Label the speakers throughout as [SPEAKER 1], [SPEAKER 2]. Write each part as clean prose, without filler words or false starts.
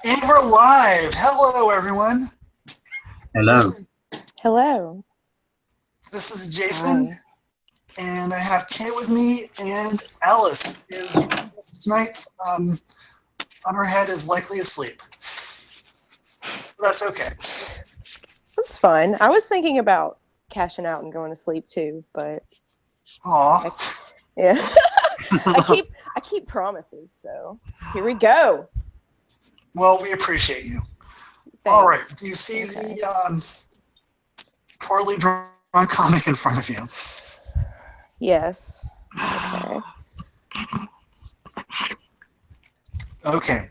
[SPEAKER 1] And we're live. Hello, everyone.
[SPEAKER 2] Hello.
[SPEAKER 3] Hello.
[SPEAKER 1] This is Jason,
[SPEAKER 3] Hi.
[SPEAKER 1] and I have Cae with me, and Alice is with us tonight. On her head is likely asleep. But that's okay.
[SPEAKER 3] That's fine. I was thinking about cashing out and going to sleep too, but
[SPEAKER 1] Aw.
[SPEAKER 3] yeah. I keep promises, so here we go.
[SPEAKER 1] Well, we appreciate you.
[SPEAKER 3] Thanks.
[SPEAKER 1] All right. Do you see
[SPEAKER 3] Okay.
[SPEAKER 1] the poorly drawn comic in front of you?
[SPEAKER 3] Yes. Okay.
[SPEAKER 1] Okay.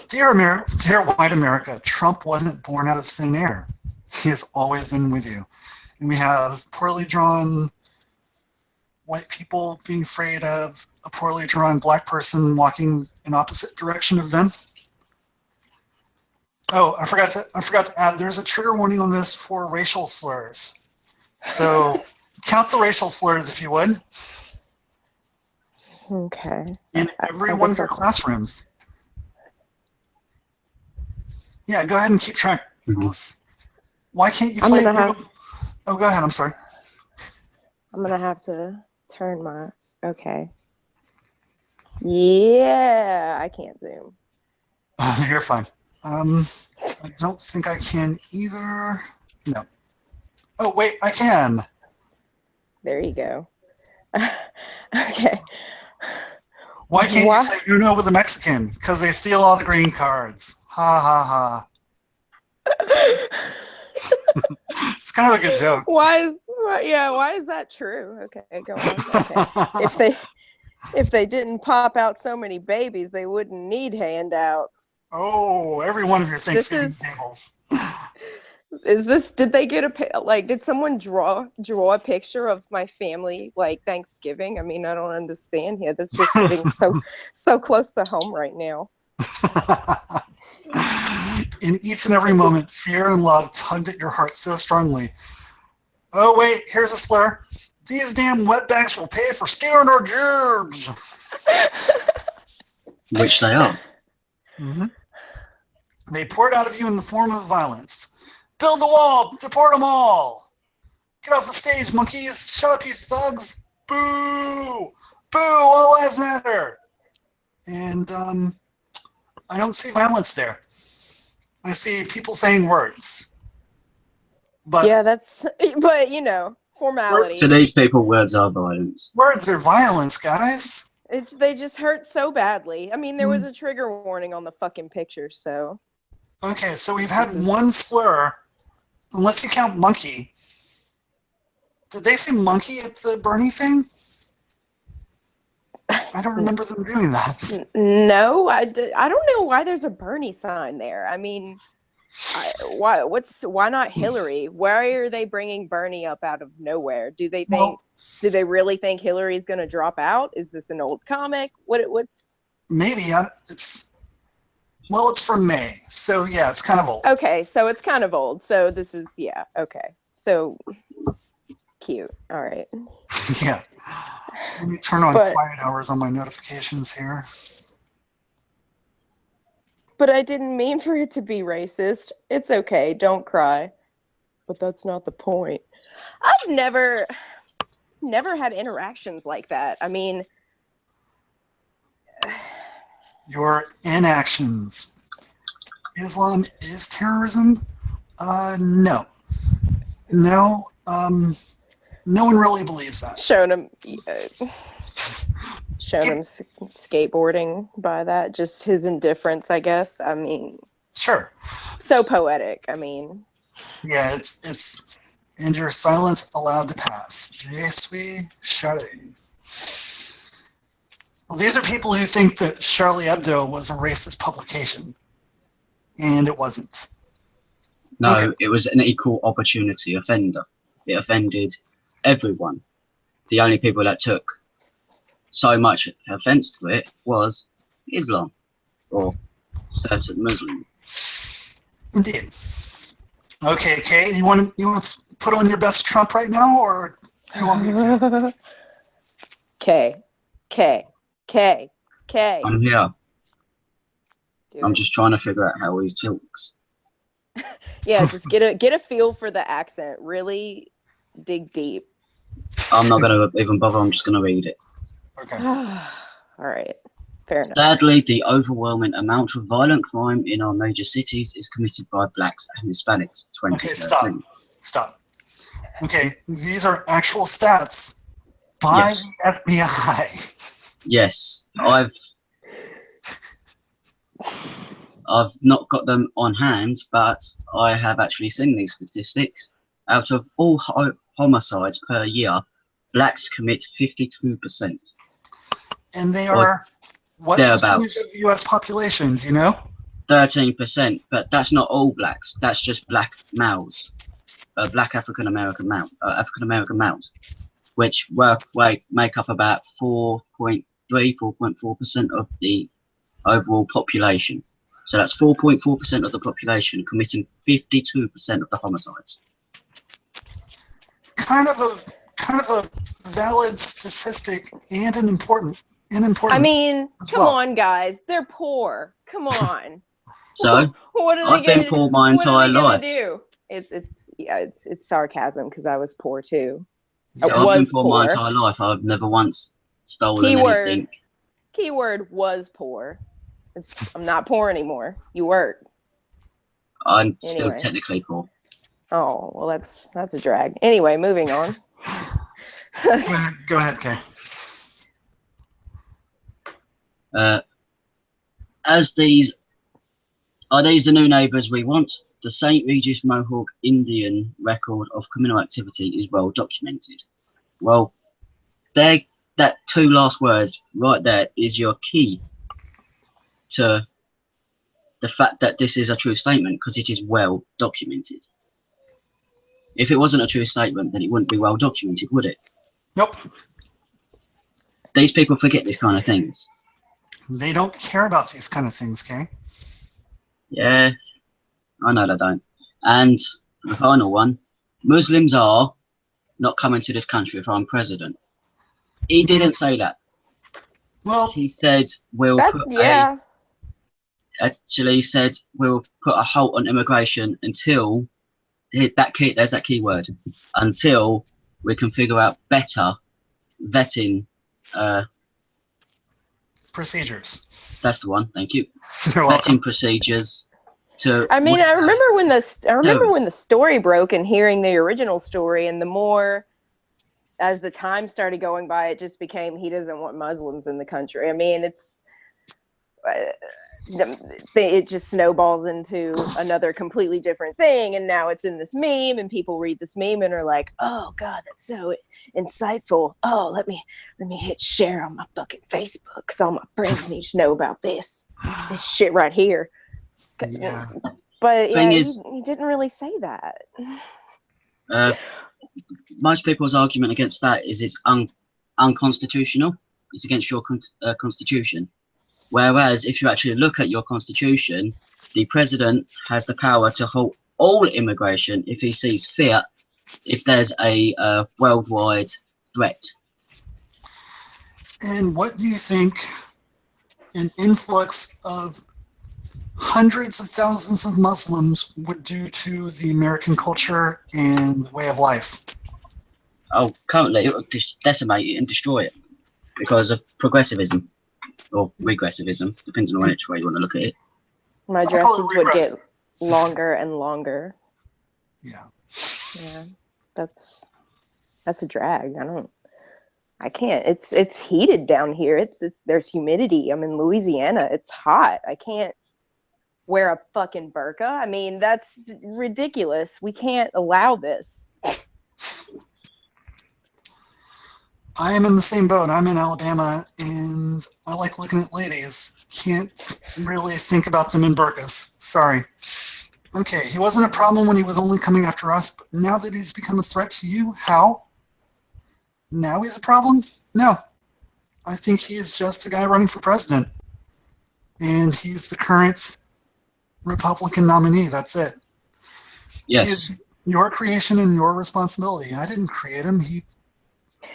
[SPEAKER 1] Dear white America, Trump wasn't born out of thin air. He has always been with you. And we have poorly drawn white people being afraid of a poorly drawn black person walking in opposite direction of them. Oh, I forgot to add, there's a trigger warning on this for racial slurs. So count the racial slurs if you would.
[SPEAKER 3] Okay.
[SPEAKER 1] In every one of your classrooms. Yeah, go ahead and keep track, Alice. Why can't you play? Oh, go ahead. I'm sorry.
[SPEAKER 3] I'm gonna have to turn my. Okay. Yeah, I can't zoom.
[SPEAKER 1] You're fine. I don't think I can either. No. Oh, wait, I can.
[SPEAKER 3] There you go. Okay.
[SPEAKER 1] Why can't you play Uno with a Mexican? Because they steal all the green cards. Ha ha ha. It's kind of a good joke.
[SPEAKER 3] Why is that true? Okay, go on. Okay. If they didn't pop out so many babies, they wouldn't need handouts.
[SPEAKER 1] Oh, every one of your Thanksgiving tables.
[SPEAKER 3] Did they get did someone draw a picture of my family like Thanksgiving? I mean, I don't understand here. That's just hitting so close to home right now.
[SPEAKER 1] In each and every moment, fear and love tugged at your heart so strongly. Oh, wait, here's a slur. These damn wetbacks will pay for stealing our gerbs.
[SPEAKER 2] Which they are.
[SPEAKER 1] Mm-hmm. They poured out of you in the form of violence. Build the wall! Deport them all! Get off the stage, monkeys! Shut up, you thugs! Boo! Boo! All lives matter! And, I don't see violence there. I see people saying words. But
[SPEAKER 3] yeah, but you know, formality.
[SPEAKER 2] To these people, words are violence.
[SPEAKER 1] Words are violence, guys.
[SPEAKER 3] They just hurt so badly. I mean, there was a trigger warning on the fucking picture, so.
[SPEAKER 1] Okay, so we've had one slur, unless you count monkey. Did they say monkey at the Bernie thing? I don't remember them doing that.
[SPEAKER 3] No, I don't know why there's a Bernie sign there. I mean, why not Hillary? Why are they bringing Bernie up out of nowhere? Do they really think Hillary's going to drop out? Is this an old comic? What's
[SPEAKER 1] maybe it's from May, so yeah, it's kind of old.
[SPEAKER 3] Okay, so it's kind of old. So this is okay. So cute. All right.
[SPEAKER 1] Yeah. Let me turn on quiet hours on my notifications here.
[SPEAKER 3] But I didn't mean for it to be racist. It's okay. Don't cry. But that's not the point. I've never had interactions like that. I mean,
[SPEAKER 1] your inactions. Islam is terrorism? No. No. No one really believes that.
[SPEAKER 3] Shown him skateboarding by that. Just his indifference, I guess. I mean,
[SPEAKER 1] sure.
[SPEAKER 3] So poetic. I mean,
[SPEAKER 1] yeah, it's and your silence allowed to pass. Je suis Charlie. Well, these are people who think that Charlie Hebdo was a racist publication, and it wasn't.
[SPEAKER 2] No, okay. It was an equal opportunity offender. It offended everyone. The only people that took so much offense to it was Islam or certain Muslims.
[SPEAKER 1] Indeed. Okay, Cae, you want to put on your best Trump right now, or do you want me to?
[SPEAKER 3] Cae.
[SPEAKER 2] I'm here. I'm just trying to figure out how he talks.
[SPEAKER 3] Yeah, just get a feel for the accent. Really dig deep.
[SPEAKER 2] I'm not going to even bother. I'm just going to read it.
[SPEAKER 1] Okay.
[SPEAKER 3] All right. Fair enough.
[SPEAKER 2] Sadly, the overwhelming amount of violent crime in our major cities is committed by blacks and Hispanics. 2013.
[SPEAKER 1] Okay, stop. Okay, these are actual stats by the FBI.
[SPEAKER 2] Yes, I've not got them on hand, but I have actually seen these statistics. Out of all homicides per year, blacks commit 52%.
[SPEAKER 1] And they are what percentage of the U.S. population, do you know?
[SPEAKER 2] 13%, but that's not all blacks. That's just black males, black African-American males, which make up about 4.4% of the overall population. So that's 4.4% of the population committing 52% of the homicides.
[SPEAKER 1] Kind of a valid statistic and an important.
[SPEAKER 3] I mean, come
[SPEAKER 1] well.
[SPEAKER 3] on, guys. They're poor. Come on.
[SPEAKER 2] So
[SPEAKER 3] what are
[SPEAKER 2] I've been poor my entire life.
[SPEAKER 3] Do? It's sarcasm because I was poor too.
[SPEAKER 2] Yeah, I've been poor my entire life. I've never once stolen anything.
[SPEAKER 3] Keyword was poor. I'm not poor anymore. You were.
[SPEAKER 2] I'm still technically poor.
[SPEAKER 3] Oh, well, that's a drag. Anyway, moving on.
[SPEAKER 1] Go ahead, Kay.
[SPEAKER 2] Are these the new neighbours we want? The St. Regis Mohawk Indian record of criminal activity is well documented. Well, that two last words right there is your key to the fact that this is a true statement, because it is well documented. If it wasn't a true statement, then it wouldn't be well documented, would it?
[SPEAKER 1] Nope.
[SPEAKER 2] These people forget these kind of things.
[SPEAKER 1] They don't care about these kind of things, Kay.
[SPEAKER 2] Yeah, I know they don't. And the final one, Muslims are not coming to this country if I'm president. He didn't say that.
[SPEAKER 1] Well,
[SPEAKER 2] he said we'll put a halt on immigration until there's that key word, until we can figure out better vetting
[SPEAKER 1] procedures.
[SPEAKER 2] That's the one. Thank you. Vetting procedures.
[SPEAKER 3] I remember when the story broke and hearing the original story, and the more as the time started going by, it just became he doesn't want Muslims in the country. I mean, it just snowballs into another completely different thing, and now it's in this meme, and people read this meme and are like, "Oh God, that's so insightful. Oh, let me hit share on my fucking Facebook because all my friends need to know about this shit right here."
[SPEAKER 1] Yeah.
[SPEAKER 3] But yeah, he didn't really say that.
[SPEAKER 2] Most people's argument against that is it's unconstitutional. It's against your constitution. Whereas if you actually look at your constitution, the president has the power to halt all immigration if he sees fit, if there's a worldwide threat.
[SPEAKER 1] And what do you think an influx of hundreds of thousands of Muslims would do to the American culture and way of life?
[SPEAKER 2] Oh, currently it would decimate it and destroy it because of progressivism. Or regressivism, depends on which way you want to look at it.
[SPEAKER 3] My dresses would get longer and longer.
[SPEAKER 1] Yeah.
[SPEAKER 3] Yeah, that's a drag. I can't. It's heated down here. There's humidity. I'm in Louisiana. It's hot. I can't wear a fucking burqa. I mean, that's ridiculous. We can't allow this.
[SPEAKER 1] I am in the same boat. I'm in Alabama, and I like looking at ladies. Can't really think about them in burqas. Sorry. Okay, he wasn't a problem when he was only coming after us, but now that he's become a threat to you, how? Now he's a problem? No. I think he is just a guy running for president. And he's the current Republican nominee. That's it.
[SPEAKER 2] Yes.
[SPEAKER 1] He is your creation and your responsibility. I didn't create him.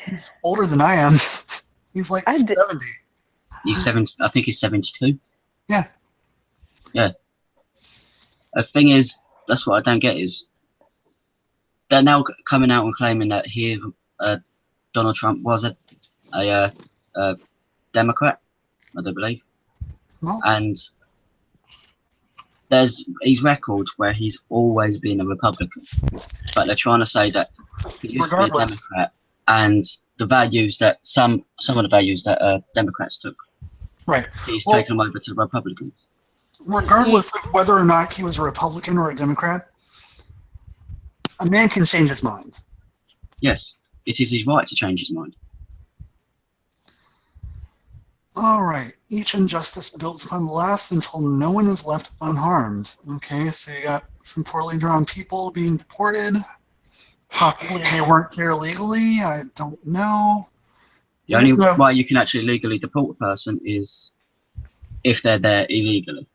[SPEAKER 1] He's older than I am. He's like 70.
[SPEAKER 2] He's 70. I think he's 72.
[SPEAKER 1] Yeah.
[SPEAKER 2] Yeah. The thing is, that's what I don't get is they're now coming out and claiming that Donald Trump was a Democrat, as I believe,
[SPEAKER 1] Well,
[SPEAKER 2] and there's his record where he's always been a Republican, but they're trying to say that he used to be a
[SPEAKER 1] regardless,
[SPEAKER 2] Democrat, and the values that some of the values that Democrats took,
[SPEAKER 1] right.
[SPEAKER 2] he's
[SPEAKER 1] Well,
[SPEAKER 2] taken them over to the Republicans.
[SPEAKER 1] regardless of whether or not he was a Republican or a Democrat, a man can change his mind.
[SPEAKER 2] Yes, it is his right to change his mind.
[SPEAKER 1] All right. Each injustice builds upon the last until no one is left unharmed. Okay, so you got some poorly drawn people being deported. Possibly they weren't here legally. I don't know.
[SPEAKER 2] The only way you can actually legally deport a person is if they're there illegally.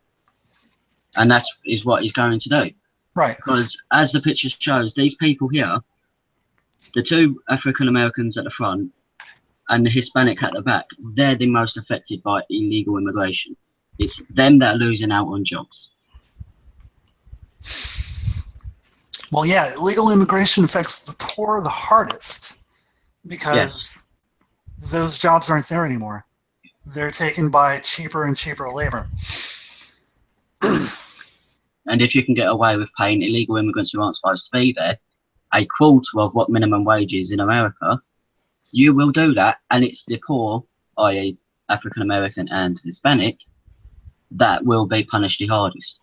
[SPEAKER 2] And that is what he's going to do.
[SPEAKER 1] Right.
[SPEAKER 2] Because as the picture shows, these people here, the two African Americans at the front and the Hispanic at the back, they're the most affected by illegal immigration. It's them that are losing out on jobs.
[SPEAKER 1] Well, yeah, illegal immigration affects the poor the hardest because those jobs aren't there anymore. They're taken by cheaper and cheaper labor.
[SPEAKER 2] And if you can get away with paying illegal immigrants who aren't supposed to be there a quarter of what minimum wage is in America, you will do that. And it's the poor, i.e. African American and Hispanic, that will be punished the hardest.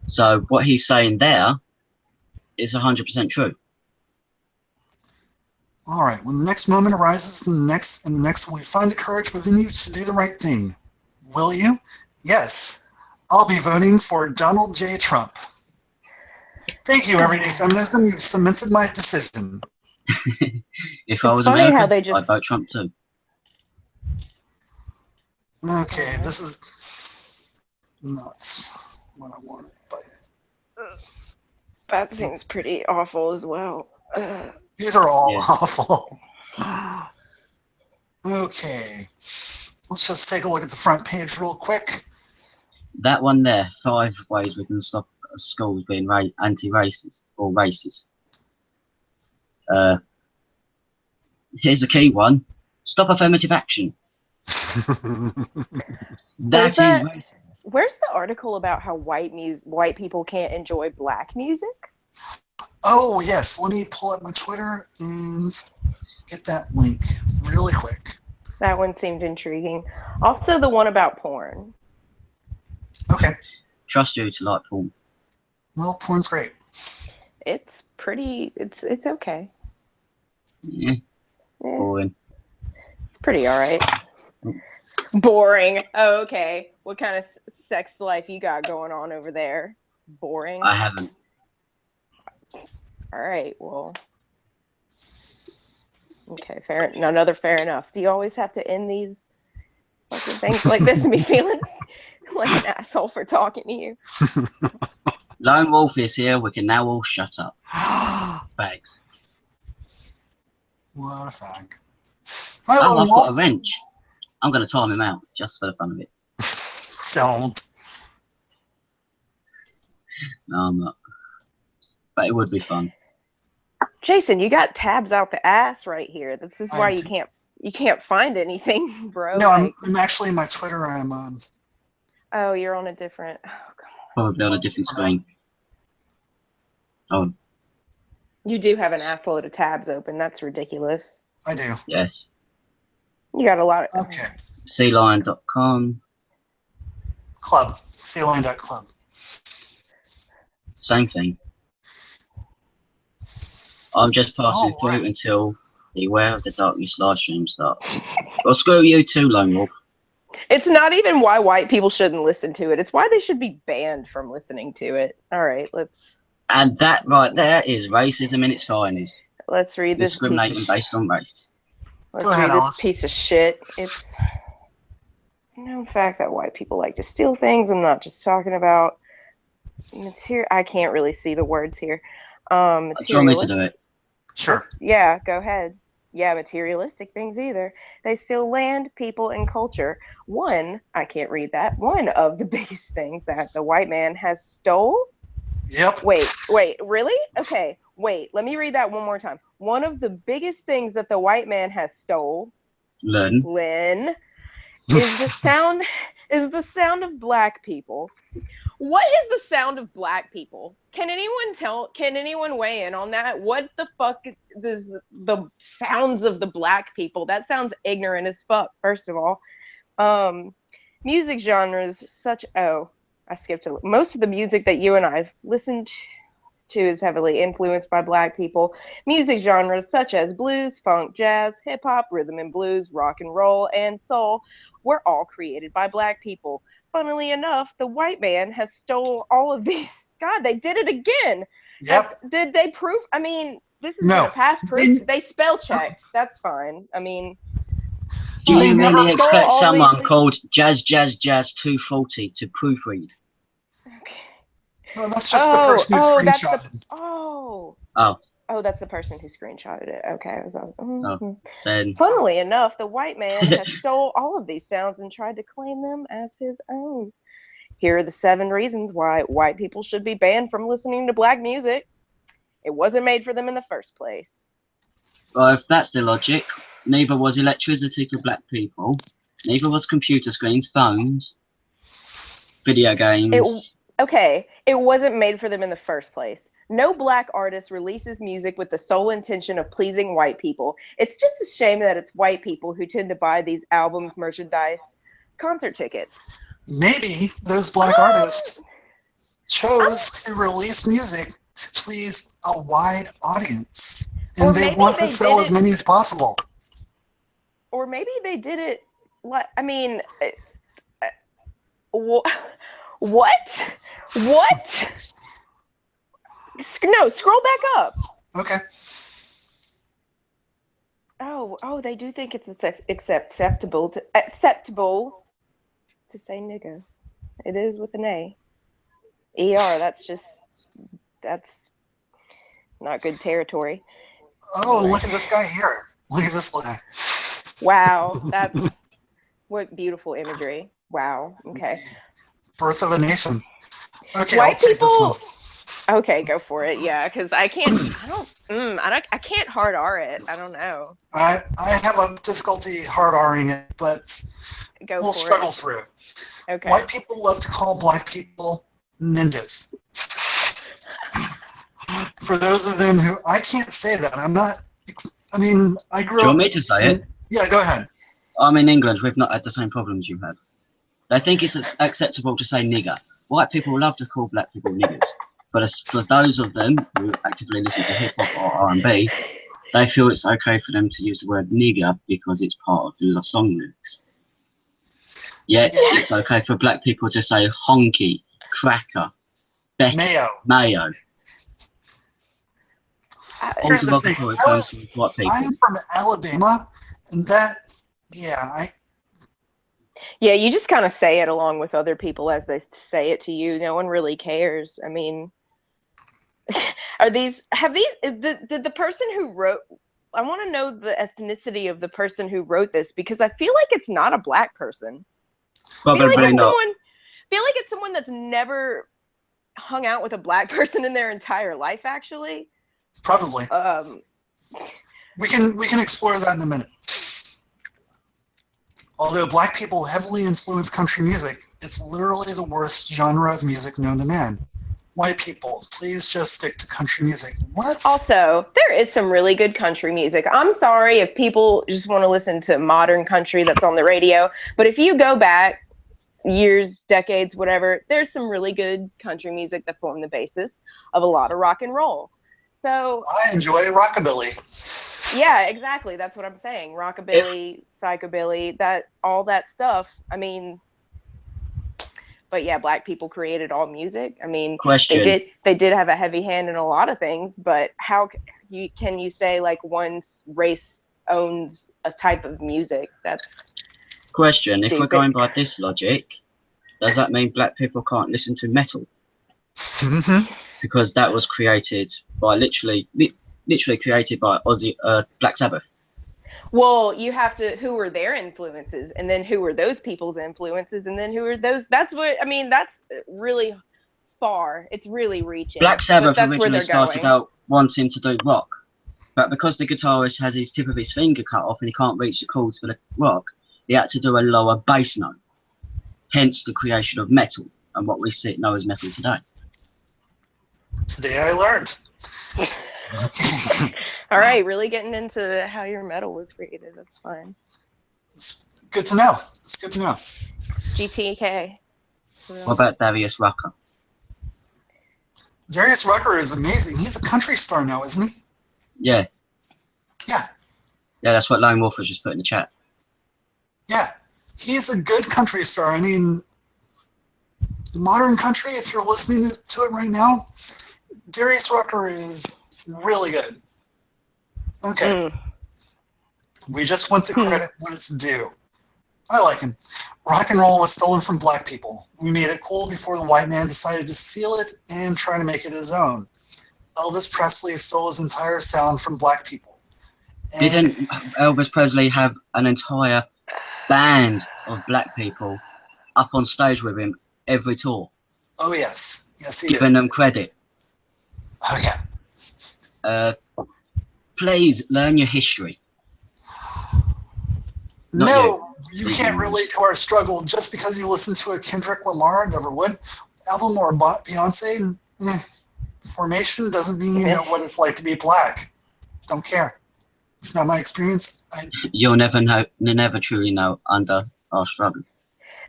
[SPEAKER 2] So what he's saying there is 100% true.
[SPEAKER 1] All right. When the next moment arises, the next will you find the courage within you to do the right thing? Will you? Yes. I'll be voting for Donald J. Trump. Thank you, Everyday Feminism. You've cemented my decision.
[SPEAKER 2] If I was American, I'd vote Trump too.
[SPEAKER 1] Okay, this is nuts. What I wanted, but
[SPEAKER 3] that seems pretty awful as well.
[SPEAKER 1] These are all awful. Okay, let's just take a look at the front page real quick.
[SPEAKER 2] That one there, 5 ways we can stop schools being anti-racist or racist. Here's a key one: stop affirmative action. That is racist.
[SPEAKER 3] Where's the article about how white people can't enjoy black music?
[SPEAKER 1] Oh yes, let me pull up my Twitter and get that link really quick.
[SPEAKER 3] That one seemed intriguing. Also, the one about porn.
[SPEAKER 1] Okay.
[SPEAKER 2] Trust you to like porn.
[SPEAKER 1] Well, porn's great.
[SPEAKER 3] It's pretty. It's okay.
[SPEAKER 2] Yeah. Boring.
[SPEAKER 3] It's pretty all right. Boring. Oh, okay. What kind of sex life you got going on over there? Boring.
[SPEAKER 2] I haven't.
[SPEAKER 3] All right. Well. Okay. Fair. Another fair enough. Do you always have to end these fucking things like this and be feeling like an asshole for talking to you?
[SPEAKER 2] Lone Wolf is here. We can now all shut up. Bags.
[SPEAKER 1] What a fag.
[SPEAKER 2] I've got a wrench. I'm going to time him out just for the fun of it.
[SPEAKER 1] Don't.
[SPEAKER 2] No, I'm not. But it would be fun.
[SPEAKER 3] Jason, you got tabs out the ass right here. This is why you can't find anything, bro.
[SPEAKER 1] No, I'm actually in my Twitter. I'm
[SPEAKER 3] Oh, you're on a different. Oh, come on.
[SPEAKER 2] Probably on a different screen. Oh.
[SPEAKER 3] You do have an assload of tabs open. That's ridiculous.
[SPEAKER 1] I do.
[SPEAKER 2] Yes.
[SPEAKER 3] You got a lot of.
[SPEAKER 1] Okay.
[SPEAKER 2] Sealine.com.
[SPEAKER 1] Club. Sealine.club.
[SPEAKER 2] Same thing. I'm just passing through until Beware of the Darkness live stream starts. Well, screw you too, Lone Wolf.
[SPEAKER 3] It's not even why white people shouldn't listen to it. It's why they should be banned from listening to it. All right, let's.
[SPEAKER 2] And that right there is racism in its finest.
[SPEAKER 3] Let's read this.
[SPEAKER 2] Discriminating based on race.
[SPEAKER 3] Let's read this piece of shit. It's a known fact that white people like to steal things. I'm not just talking about material. I can't really see the words here.
[SPEAKER 2] Do you want me to do it?
[SPEAKER 1] Sure.
[SPEAKER 3] Yeah, go ahead. materialistic things either. They steal land, people, and culture. I can't read that. One of the biggest things that the white man has stole.
[SPEAKER 1] Yep.
[SPEAKER 3] Wait, really? Okay, wait, let me read that one more time. One of the biggest things that the white man has stole, Lynn, is the sound of black people. What is the sound of black people? Can anyone weigh in on that? What the fuck is the sounds of the black people? That sounds ignorant as fuck, first of all. Music genres such I skipped a most of the music that you and I've listened to is heavily influenced by black people. Music genres such as blues, funk, jazz, hip hop, rhythm and blues, rock and roll, and soul were all created by black people. Funnily enough, the white man has stole all of these. God, they did it again.
[SPEAKER 1] Yep.
[SPEAKER 3] Did they prove? I mean, this is a past proof. They spell checked. That's fine. I mean,
[SPEAKER 2] do you really expect someone called Jazz 240 to proofread?
[SPEAKER 3] Okay.
[SPEAKER 1] No, that's just the person who screenshotted.
[SPEAKER 3] That's the person who screenshotted it. Okay.
[SPEAKER 2] Then.
[SPEAKER 3] Funnily enough, the white man has stole all of these sounds and tried to claim them as his own. Here are the 7 reasons why white people should be banned from listening to black music. It wasn't made for them in the first place.
[SPEAKER 2] Well, if that's the logic, neither was electricity for black people, neither was computer screens, phones, video games.
[SPEAKER 3] It wasn't made for them in the first place. No black artist releases music with the sole intention of pleasing white people. It's just a shame that it's white people who tend to buy these albums, merchandise, concert tickets.
[SPEAKER 1] Maybe those black artists chose to release music to please a wide audience. And they want to sell as many as possible.
[SPEAKER 3] Or maybe they did it, I mean, what? No, scroll back up.
[SPEAKER 1] Okay.
[SPEAKER 3] Oh, they do think it's acceptable to say nigga. It is with an A. ER, that's not good territory.
[SPEAKER 1] Oh, look at this guy here. Look at this guy.
[SPEAKER 3] Wow, what beautiful imagery. Wow, okay.
[SPEAKER 1] Birth of a nation. Okay,
[SPEAKER 3] white
[SPEAKER 1] I'll take
[SPEAKER 3] people,
[SPEAKER 1] this one.
[SPEAKER 3] Okay, go for it. Yeah, because I can't hard R it. I don't know.
[SPEAKER 1] I have a difficulty hard R'ing it, but we'll struggle through.
[SPEAKER 3] Okay.
[SPEAKER 1] White people love to call black people ninjas. For those of them who I can't say that. I grew up.
[SPEAKER 2] Do you want me to say it?
[SPEAKER 1] Yeah, go ahead.
[SPEAKER 2] I'm in England. We've not had the same problems you have. They think it's acceptable to say nigger. White people love to call black people niggers. But for those of them who actively listen to hip-hop or R&B, they feel it's okay for them to use the word nigger because it's part of the song lyrics. Yet, it's okay for black people to say honky, cracker, mayo.
[SPEAKER 1] Here's the thing. I am from Alabama, and
[SPEAKER 3] yeah, you just kind of say it along with other people as they say it to you. No one really cares. I mean, did the person who wrote, I want to know the ethnicity of the person who wrote this, because I feel like it's not a black person.
[SPEAKER 2] Probably not.
[SPEAKER 3] I feel like it's someone that's never hung out with a black person in their entire life, actually.
[SPEAKER 1] Probably. We can explore that in a minute. Although black people heavily influence country music, it's literally the worst genre of music known to man. White people, please just stick to country music. What?
[SPEAKER 3] Also, there is some really good country music. I'm sorry if people just want to listen to modern country that's on the radio, but if you go back years, decades, whatever, there's some really good country music that form the basis of a lot of rock and roll. So
[SPEAKER 1] I enjoy rockabilly.
[SPEAKER 3] Yeah, exactly. That's what I'm saying. Rockabilly, psychobilly, all that stuff. I mean, but yeah, black people created all music. I mean, they did have a heavy hand in a lot of things, but how can you say like one race owns a type of music? That's
[SPEAKER 2] question.
[SPEAKER 3] stupid.
[SPEAKER 2] If we're going by this logic, does that mean black people can't listen to metal? Because that was created by literally created by Black Sabbath.
[SPEAKER 3] Well, you have to, who were their influences, and then who were those people's influences, and then who are those, that's what, I mean, that's really far. It's really reaching.
[SPEAKER 2] Black
[SPEAKER 3] But
[SPEAKER 2] Sabbath
[SPEAKER 3] that's where
[SPEAKER 2] originally
[SPEAKER 3] they're
[SPEAKER 2] started
[SPEAKER 3] going.
[SPEAKER 2] out wanting to do rock, but because the guitarist has his tip of his finger cut off and he can't reach the chords for the rock, he had to do a lower bass note. Hence the creation of metal and what we know as metal today.
[SPEAKER 1] Today I learned.
[SPEAKER 3] All right, really getting into how your metal was created. That's fine.
[SPEAKER 1] It's good to know. It's good to know.
[SPEAKER 3] GTK.
[SPEAKER 2] What about Darius Rucker?
[SPEAKER 1] Darius Rucker is amazing. He's a country star now, isn't he?
[SPEAKER 2] Yeah.
[SPEAKER 1] Yeah.
[SPEAKER 2] Yeah, that's what Lone Wolf was just put in the chat.
[SPEAKER 1] Yeah. He's a good country star. I mean, modern country, if you're listening to it right now, Darius Rucker is really good. Okay. We just want the credit when it's due. I like him. Rock and roll was stolen from black people. We made it cool before the white man decided to steal it and try to make it his own. Elvis Presley stole his entire sound from black people. And
[SPEAKER 2] Didn't Elvis Presley have an entire band of black people up on stage with him every tour?
[SPEAKER 1] Oh, yes. Yes, he
[SPEAKER 2] giving
[SPEAKER 1] did.
[SPEAKER 2] them credit.
[SPEAKER 1] Oh, yeah.
[SPEAKER 2] Please learn your history.
[SPEAKER 1] No, you can't relate to our struggle just because you listen to a Kendrick Lamar, never would, album or Beyonce. Formation doesn't mean you know what it's like to be black. Don't care. It's not my experience.
[SPEAKER 2] You'll never know. You'll never truly know under our struggle.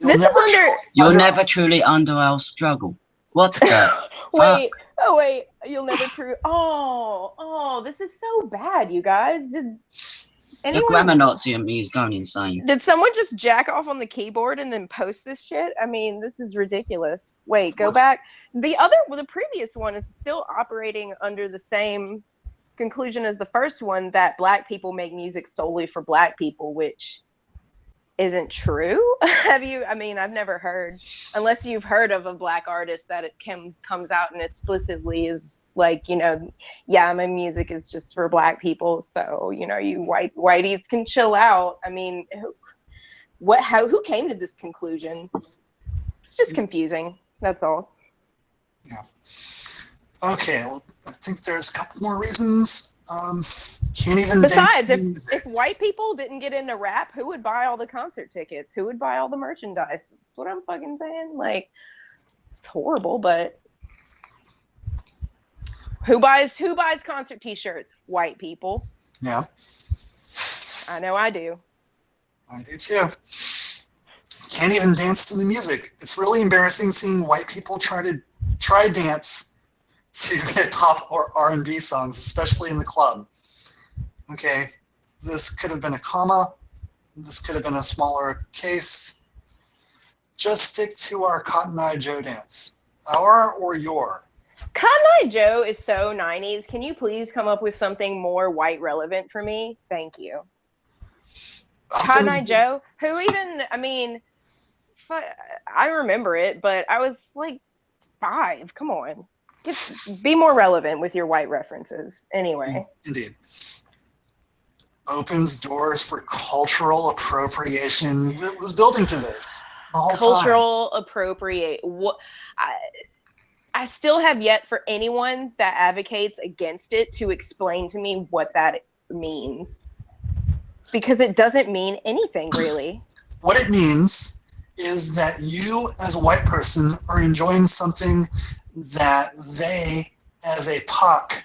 [SPEAKER 1] You'll
[SPEAKER 2] never truly under our struggle. What the
[SPEAKER 3] Wait, oh wait, you'll never true. Oh, this is so bad, you guys. Did anyone?
[SPEAKER 2] The grammar Nazi in me is going insane.
[SPEAKER 3] Did someone just jack off on the keyboard and then post this shit? I mean, this is ridiculous. Wait, go back. The previous one is still operating under the same conclusion as the first one, that black people make music solely for black people, which isn't true. Have you? I mean, I've never heard, unless you've heard of a black artist that it comes out and explicitly is like, you know, yeah, my music is just for black people. So, you know, you whiteys can chill out. I mean, who came to this conclusion? It's just confusing. That's all.
[SPEAKER 1] Yeah. Okay. Well, I think there's a couple more reasons. Can't even.
[SPEAKER 3] Besides, if white people didn't get into rap, who would buy all the concert tickets? Who would buy all the merchandise? That's what I'm fucking saying. Like, it's horrible, but who buys concert T-shirts? White people.
[SPEAKER 1] Yeah.
[SPEAKER 3] I know I do.
[SPEAKER 1] I do too. Can't even dance to the music. It's really embarrassing seeing white people try dance to hip hop or R&B songs, especially in the club. Okay, this could have been a comma. This could have been a smaller case. Just stick to our Cotton Eye Joe dance. Our or your.
[SPEAKER 3] Cotton Eye Joe is so 90s. Can you please come up with something more white relevant for me? Thank you. Cotton Eye Joe? Who even, I mean, I remember it, but I was like 5. Come on. Just be more relevant with your white references. Anyway.
[SPEAKER 1] Indeed. Opens doors for cultural appropriation. It was building to this the whole
[SPEAKER 3] cultural appropriate. What I still have yet for anyone that advocates against it to explain to me what that means, because it doesn't mean anything really. What
[SPEAKER 1] it means is that you as a white person are enjoying something that they as a POC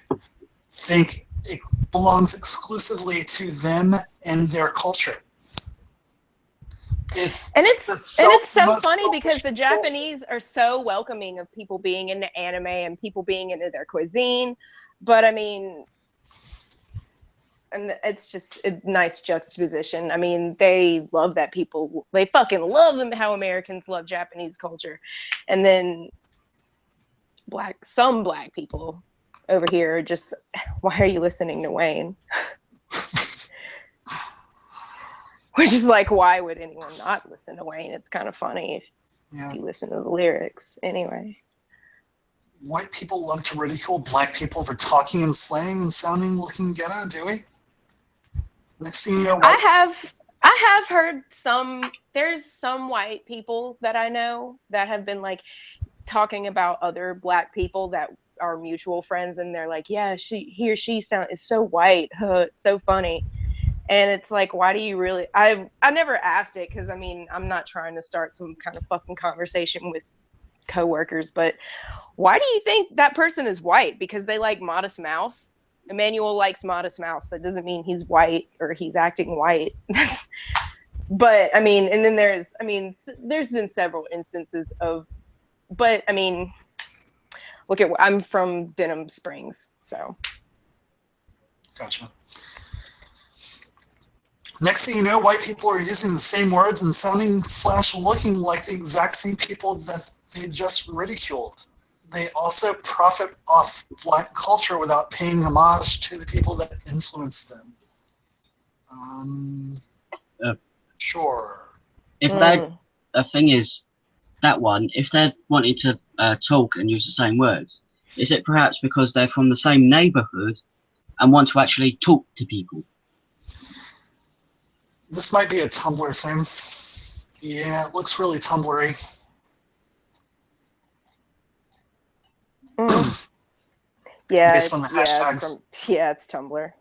[SPEAKER 1] think it belongs exclusively to them and their culture. It's so funny because the Japanese are so welcoming of people being into anime and people being into their cuisine, but I mean, and it's just a nice juxtaposition. I mean, they love that people, they fucking love them how Americans love Japanese culture, and then some black people over here are just, why are you listening to Wayne? Which is like, why would anyone not listen to Wayne? It's kind of funny if you listen to the lyrics. Anyway. White people love to ridicule black people for talking and slang and sounding looking ghetto, do we? Next thing you know,
[SPEAKER 3] I have heard there's some white people that I know that have been like talking about other Black people that are mutual friends, and they're like, yeah, he or she is so white, it's so funny. And it's like, why do you really? I never asked it, because I mean, I'm not trying to start some kind of fucking conversation with coworkers, but why do you think that person is white? Because they like Modest Mouse. Emmanuel likes Modest Mouse. That doesn't mean he's white or he's acting white. But I mean, and then there's been several instances of, but I mean, look at, I'm from Denham Springs, so.
[SPEAKER 1] Gotcha. Next thing you know, white people are using the same words and sounding / looking like the exact same people that they just ridiculed. They also profit off Black culture without paying homage to the people that influenced them. Sure.
[SPEAKER 2] If the thing is, that one, if they're wanting to talk and use the same words, is it perhaps because they're from the same neighborhood and want to actually talk to people?
[SPEAKER 1] This might be a Tumblr thing. Yeah, it looks really Tumblr-y.
[SPEAKER 3] Yeah,
[SPEAKER 1] based on the hashtags.
[SPEAKER 3] Yeah, it's Tumblr.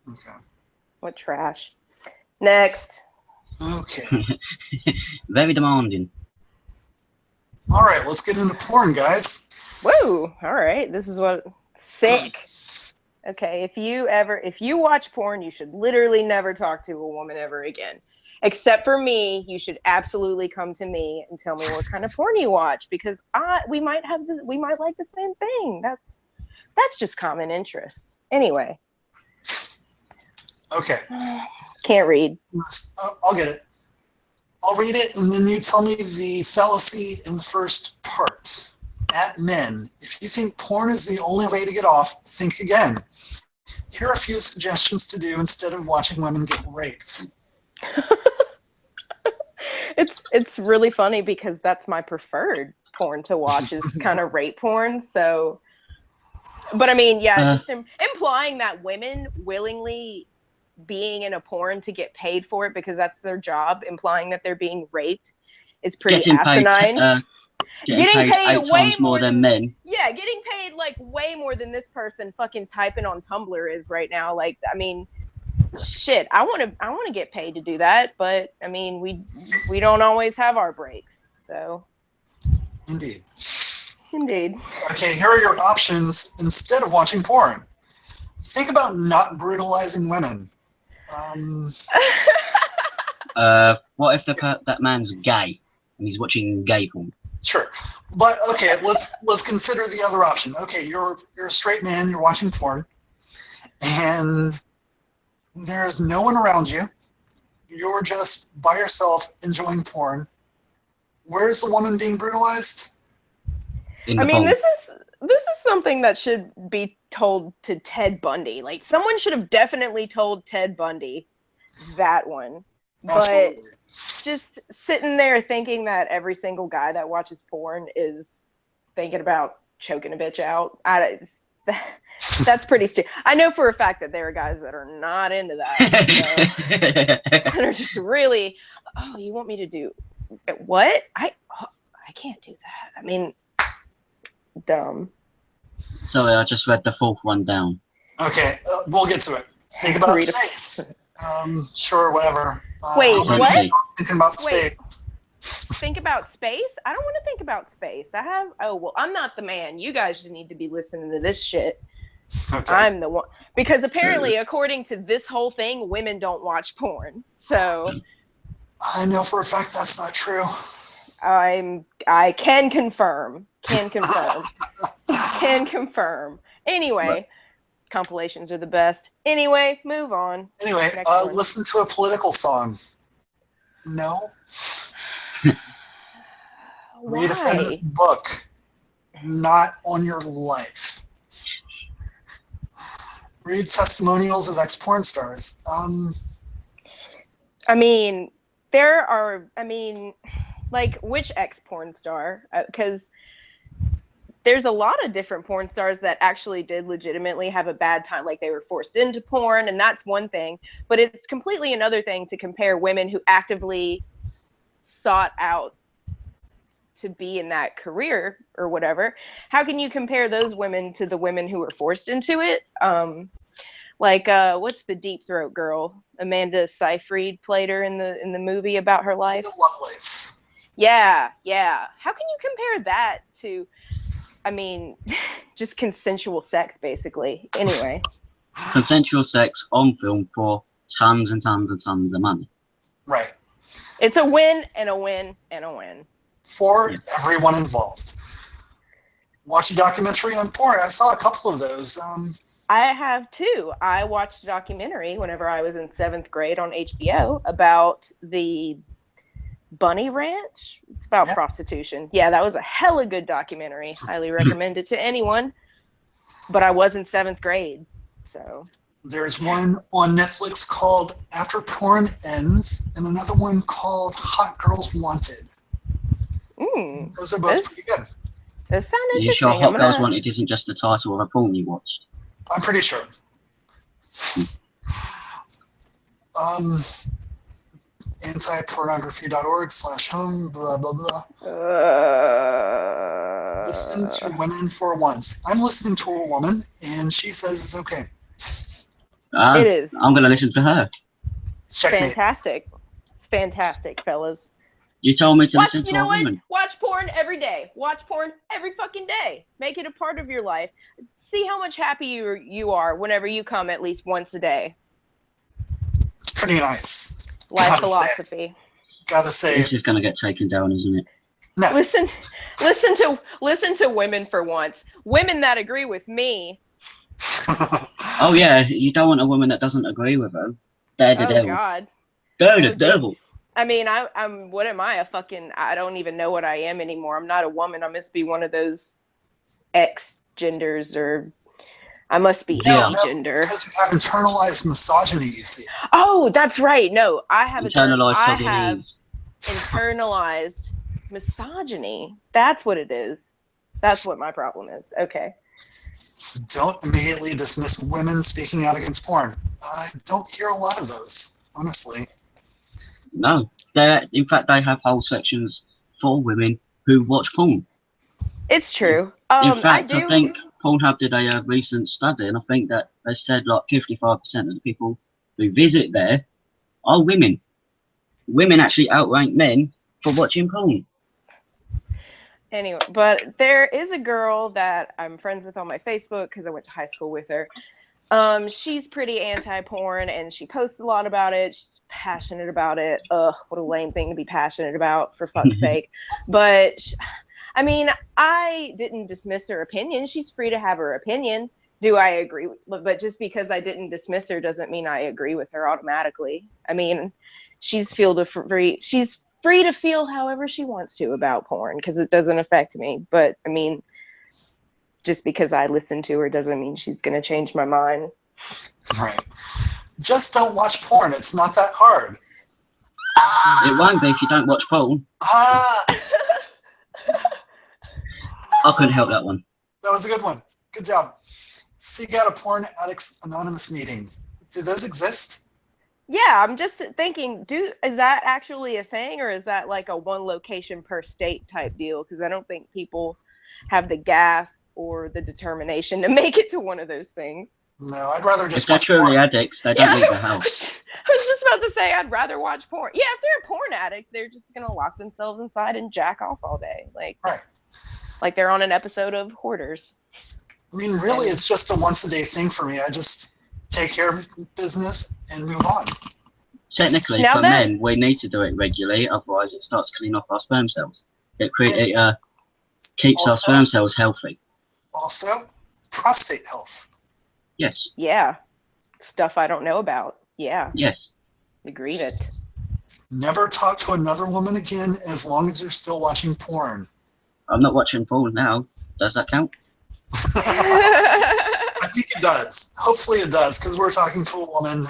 [SPEAKER 1] Okay.
[SPEAKER 3] What trash. Next.
[SPEAKER 1] Okay.
[SPEAKER 2] Very demanding.
[SPEAKER 1] All right, let's get into porn, guys.
[SPEAKER 3] Woo! All right, this is what sick. Okay, if you watch porn, you should literally never talk to a woman ever again. Except for me, you should absolutely come to me and tell me what kind of porn you watch, because we might like the same thing. That's just common interests. Anyway.
[SPEAKER 1] Okay.
[SPEAKER 3] Can't read.
[SPEAKER 1] I'll get it. I'll read it, and then you tell me the fallacy in the first part. At men, if you think porn is the only way to get off, think again. Here are a few suggestions to do instead of watching women get raped.
[SPEAKER 3] It's really funny, because that's my preferred porn to watch, is kind of rape porn. So, but I mean, yeah, just implying that women willingly being in a porn to get paid for it because that's their job, implying that they're being raped, is pretty asinine. Getting paid 8 times more than men. Yeah, getting paid like way more than this person fucking typing on Tumblr is right now. Like, I mean, shit, I want to get paid to do that, but I mean, we don't always have our breaks. So
[SPEAKER 1] Indeed.
[SPEAKER 3] Okay,
[SPEAKER 1] here are your options instead of watching porn. Think about not brutalizing women.
[SPEAKER 2] What if that man's gay and he's watching gay porn?
[SPEAKER 1] Sure, but okay, let's consider the other option. Okay, you're a straight man, you're watching porn, and there's no one around you. You're just by yourself enjoying porn. Where's the woman being brutalized?
[SPEAKER 3] I mean, this is something that should be told to Ted Bundy. Like, someone should have definitely told Ted Bundy that one.
[SPEAKER 1] Absolutely.
[SPEAKER 3] But just sitting there thinking that every single guy that watches porn is thinking about choking a bitch out, that's pretty stupid. I know for a fact that there are guys that are not into that. So, they're just really, oh, you want me to do what? I can't do that. I mean, dumb.
[SPEAKER 2] Sorry, I just read the fourth one down.
[SPEAKER 1] Okay, we'll get to it. Think about space. Sure, whatever.
[SPEAKER 3] Wait, what?
[SPEAKER 1] Thinking about space.
[SPEAKER 3] Think about space? I don't want to think about space. I'm not the man. You guys just need to be listening to this shit. Okay. I'm the one. Because apparently, according to this whole thing, women don't watch porn. So
[SPEAKER 1] I know for a fact that's not true.
[SPEAKER 3] I can confirm. Can confirm. Anyway, compilations are the best. Anyway, move on.
[SPEAKER 1] Anyway, listen to a political song. No. Read a feminist book. Not on your life. Read testimonials of ex-porn stars.
[SPEAKER 3] I mean, there are, like, which ex-porn star? Because there's a lot of different porn stars that actually did legitimately have a bad time, like they were forced into porn, and that's one thing. But it's completely another thing to compare women who actively sought out to be in that career or whatever. How can you compare those women to the women who were forced into it? What's the Deep Throat girl? Amanda Seyfried played her in the movie about her life.
[SPEAKER 1] Lovelace.
[SPEAKER 3] Yeah. How can you compare that to, I mean, just consensual sex, basically? Anyway.
[SPEAKER 2] Consensual sex on film for tons and tons and tons of money.
[SPEAKER 1] Right.
[SPEAKER 3] It's a win and a win and a win.
[SPEAKER 1] For everyone involved. Watch a documentary on porn. I saw a couple of those.
[SPEAKER 3] I have too. I watched a documentary whenever I was in 7th grade on HBO about the Bunny Ranch. It's about prostitution. Yeah, that was a hella good documentary. Highly recommend it to anyone. But I was in 7th grade, so.
[SPEAKER 1] There's one on Netflix called After Porn Ends, and another one called Hot Girls Wanted. Those are both pretty good.
[SPEAKER 3] Those sound interesting.
[SPEAKER 2] Are you sure Hot Girls Wanted isn't just the title of a porn you watched?
[SPEAKER 1] I'm pretty sure. Antipornography.org/home, blah, blah, blah. Listen to women for once. I'm listening to a woman, and she says it's okay.
[SPEAKER 3] It is.
[SPEAKER 2] I'm going to listen to her.
[SPEAKER 1] Checkmate.
[SPEAKER 3] Fantastic. It's fantastic, fellas.
[SPEAKER 2] You told me to listen to a woman.
[SPEAKER 3] Watch porn every day. Watch porn every fucking day. Make it a part of your life. See how much happy you are whenever you come at least once a day.
[SPEAKER 1] It's pretty nice.
[SPEAKER 3] Life philosophy.
[SPEAKER 1] Gotta say.
[SPEAKER 2] This is going to get taken down, isn't it?
[SPEAKER 1] No.
[SPEAKER 3] Listen to women for once. Women that agree with me.
[SPEAKER 2] Oh yeah, you don't want a woman that doesn't agree with her. They're the devil.
[SPEAKER 3] God.
[SPEAKER 2] They're the devil.
[SPEAKER 3] I mean, I'm what am I? I don't even know what I am anymore. I'm not a woman. I must be one of those X genders, or I must be any gender.
[SPEAKER 1] Because you have internalized misogyny, you see.
[SPEAKER 3] Oh, that's right. No, I have
[SPEAKER 2] internalized
[SPEAKER 3] misogyny. That's what it is. That's what my problem is. Okay.
[SPEAKER 1] Don't immediately dismiss women speaking out against porn. I don't hear a lot of those, honestly.
[SPEAKER 2] No, in fact they have whole sections for women who watch porn.
[SPEAKER 3] It's true.
[SPEAKER 2] In fact, I think Pornhub did a recent study, and I think that they said like 55% of the people who visit there are women. Women actually outrank men for watching porn.
[SPEAKER 3] Anyway, but there is a girl that I'm friends with on my Facebook because I went to high school with her. She's pretty anti-porn, and she posts a lot about it. She's passionate about it. Ugh, what a lame thing to be passionate about, for fuck's sake. But I mean, I didn't dismiss her opinion. She's free to have her opinion. Do I agree? But just because I didn't dismiss her doesn't mean I agree with her automatically. I mean, she's free to feel however she wants to about porn, because it doesn't affect me. But I mean, just because I listen to her doesn't mean she's going to change my mind.
[SPEAKER 1] Right. Just don't watch porn. It's not that hard.
[SPEAKER 2] It won't be if you don't watch porn.
[SPEAKER 1] I
[SPEAKER 2] couldn't help that one.
[SPEAKER 1] That was a good one. Good job. Seek out a Porn Addicts Anonymous meeting. Do those exist?
[SPEAKER 3] Yeah, I'm just thinking, is that actually a thing, or is that like a one location per state type deal? Because I don't think people have the gas or the determination to make it to one of those things.
[SPEAKER 1] No, I'd rather just
[SPEAKER 2] if they're
[SPEAKER 1] watch
[SPEAKER 2] truly
[SPEAKER 1] porn.
[SPEAKER 2] addicts, they don't leave the house.
[SPEAKER 3] I was just about to say I'd rather watch porn. Yeah, if they're a porn addict, they're just going to lock themselves inside and jack off all day. Like they're on an episode of Hoarders.
[SPEAKER 1] I mean, really, it's just a once-a-day thing for me. I just take care of business and move on.
[SPEAKER 2] Technically, men, we need to do it regularly, otherwise it starts cleaning off our sperm cells. It keeps our sperm cells healthy.
[SPEAKER 1] Also, prostate health.
[SPEAKER 2] Yes.
[SPEAKER 3] Yeah. Stuff I don't know about. Yeah.
[SPEAKER 2] Yes.
[SPEAKER 3] Agreed it.
[SPEAKER 1] Never talk to another woman again as long as you're still watching porn.
[SPEAKER 2] I'm not watching porn now. Does that count?
[SPEAKER 1] I think it does. Hopefully it does, because we're talking to a woman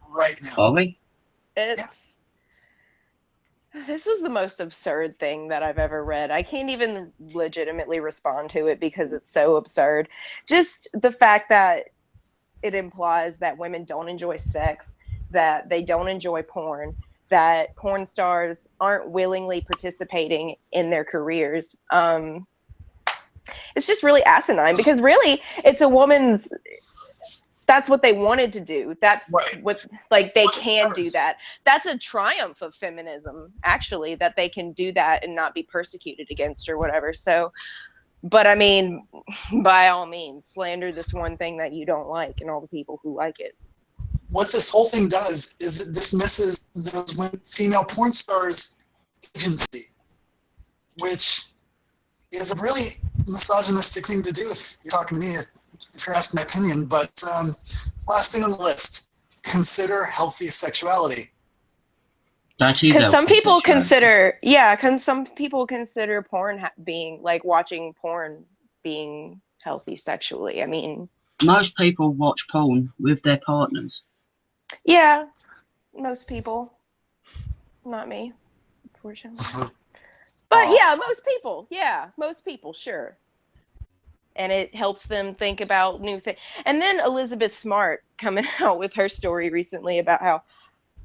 [SPEAKER 1] right now.
[SPEAKER 2] Are we?
[SPEAKER 3] It's... This was the most absurd thing that I've ever read. I can't even legitimately respond to it because it's so absurd. Just the fact that it implies that women don't enjoy sex, that they don't enjoy porn, that porn stars aren't willingly participating in their careers. It's just really asinine because really it's a woman's, that's what they wanted to do. That's
[SPEAKER 1] Right.
[SPEAKER 3] what, like, they can do that. That's a triumph of feminism, actually, that they can do that and not be persecuted against or whatever. So, but I mean, by all means, slander this one thing that you don't like and all the people who like it.
[SPEAKER 1] What this whole thing does is it dismisses those female porn stars' agency, which is a really misogynistic thing to do if you're talking to me, if you're asking my opinion. But last thing on the list, consider healthy sexuality.
[SPEAKER 3] Because some people consider, some people consider porn being, like, watching porn being healthy sexually. I mean,
[SPEAKER 2] most people watch porn with their partners.
[SPEAKER 3] Yeah, most people. Not me, unfortunately. But yeah, most people. Yeah, most people, sure. And it helps them think about new things. And then Elizabeth Smart coming out with her story recently about how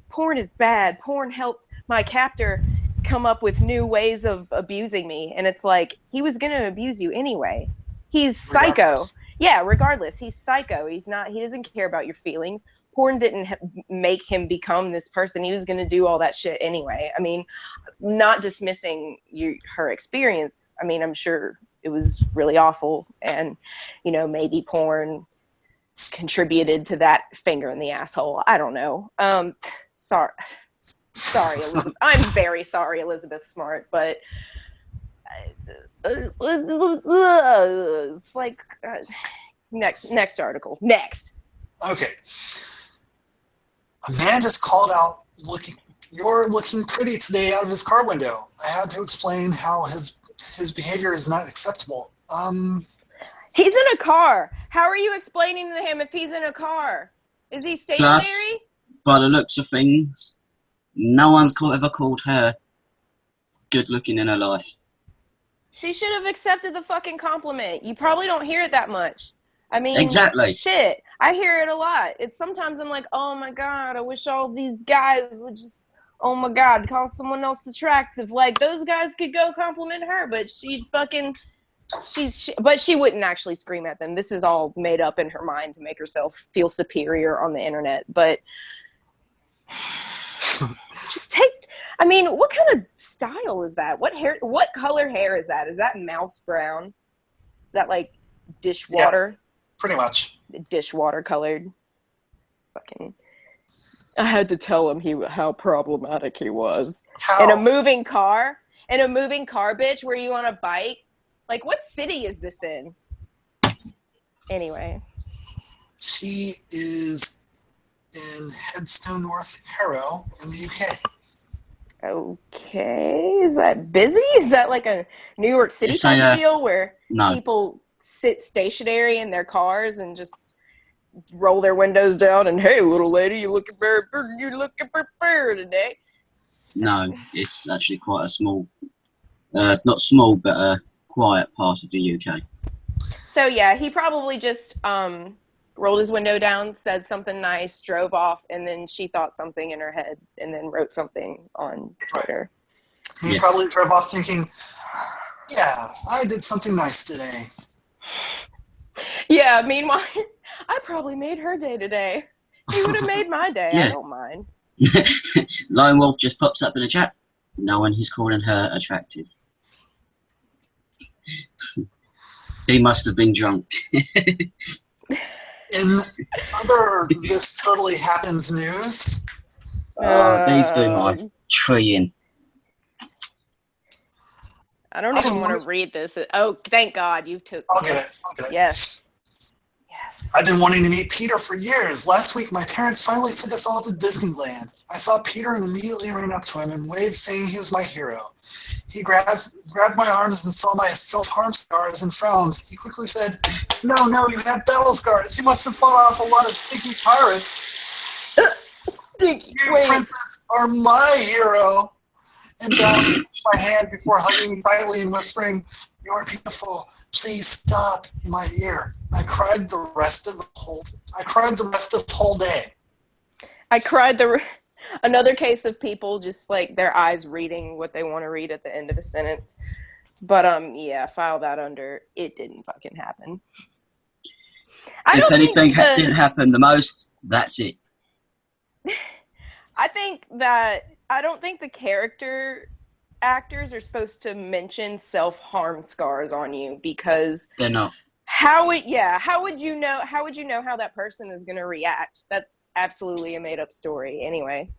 [SPEAKER 3] porn is bad. Porn helped my captor come up with new ways of abusing me. And it's like, he was going to abuse you anyway. He's psycho.
[SPEAKER 1] Regardless.
[SPEAKER 3] Yeah, regardless. He's psycho. He doesn't care about your feelings. Porn didn't make him become this person. He was going to do all that shit anyway. I mean, not dismissing her experience. I mean, I'm sure it was really awful. And, maybe porn contributed to that finger in the asshole. I don't know. Sorry, Elizabeth. I'm very sorry, Elizabeth Smart, but it's like next article. Next.
[SPEAKER 1] Okay. A man just called out, "You're looking pretty today," out of his car window. I had to explain how his behavior is not acceptable.
[SPEAKER 3] He's in a car. How are you explaining to him if he's in a car? Is he stationary?
[SPEAKER 2] Plus, by the looks of things, no one's ever called her good looking in her life.
[SPEAKER 3] She should have accepted the fucking compliment. You probably don't hear it that much. I mean,
[SPEAKER 2] exactly.
[SPEAKER 3] Shit, I hear it a lot. It's sometimes I'm like, oh my God, I wish all these guys would just, oh my God, call someone else attractive. Like, those guys could go compliment her, but but she wouldn't actually scream at them. This is all made up in her mind to make herself feel superior on the internet. But I mean, what kind of style is that? What color hair is that? Is that mouse brown? Is that like dishwater?
[SPEAKER 1] Yeah, pretty much.
[SPEAKER 3] Dishwater colored. Fucking. I had to tell him how problematic he was.
[SPEAKER 1] How?
[SPEAKER 3] In a moving car, bitch. Were you on a bike? Like, what city is this in? Anyway.
[SPEAKER 1] She is in Headstone, North Harrow in the UK.
[SPEAKER 3] Okay. Is that busy? Is that like a New York City type of deal where people sit stationary in their cars and just roll their windows down and, hey, little lady, you're looking very fair today?
[SPEAKER 2] No, it's actually quite a small, not small, but a quiet part of the UK. So
[SPEAKER 3] yeah, he probably just rolled his window down, said something nice, drove off, and then she thought something in her head and then wrote something on Twitter.
[SPEAKER 1] He probably drove off thinking, yeah, I did something nice today.
[SPEAKER 3] Yeah, meanwhile, I probably made her day today. He would have made my day. Yeah. I don't mind.
[SPEAKER 2] Lone Wolf just pops up in the chat. No one is calling her attractive. He must have been drunk.
[SPEAKER 1] In other This Totally Happens news.
[SPEAKER 2] These do my tree in.
[SPEAKER 3] I don't even want to read this. Oh, thank God you took
[SPEAKER 1] I'll get it.
[SPEAKER 3] Yes.
[SPEAKER 1] I've been wanting to meet Peter for years. Last week, my parents finally took us all to Disneyland. I saw Peter and immediately ran up to him and waved, saying he was my hero. He grabbed my arms and saw my self-harm scars and frowned. He quickly said, no, you have battle scars. You must have fought off a lot of stinky pirates. You, princess, are my hero. and balanced my hand before hugging me tightly and whispering, "You're beautiful. Please stop," in my ear. I cried the rest of the whole day.
[SPEAKER 3] I cried another case of people just like their eyes reading what they want to read at the end of a sentence. But yeah, file that under it didn't fucking happen.
[SPEAKER 2] If anything didn't happen the most, that's it.
[SPEAKER 3] I don't think the character actors are supposed to mention self-harm scars on you, because
[SPEAKER 2] they're not.
[SPEAKER 3] How would you know how that person is going to react? That's absolutely a made-up story anyway.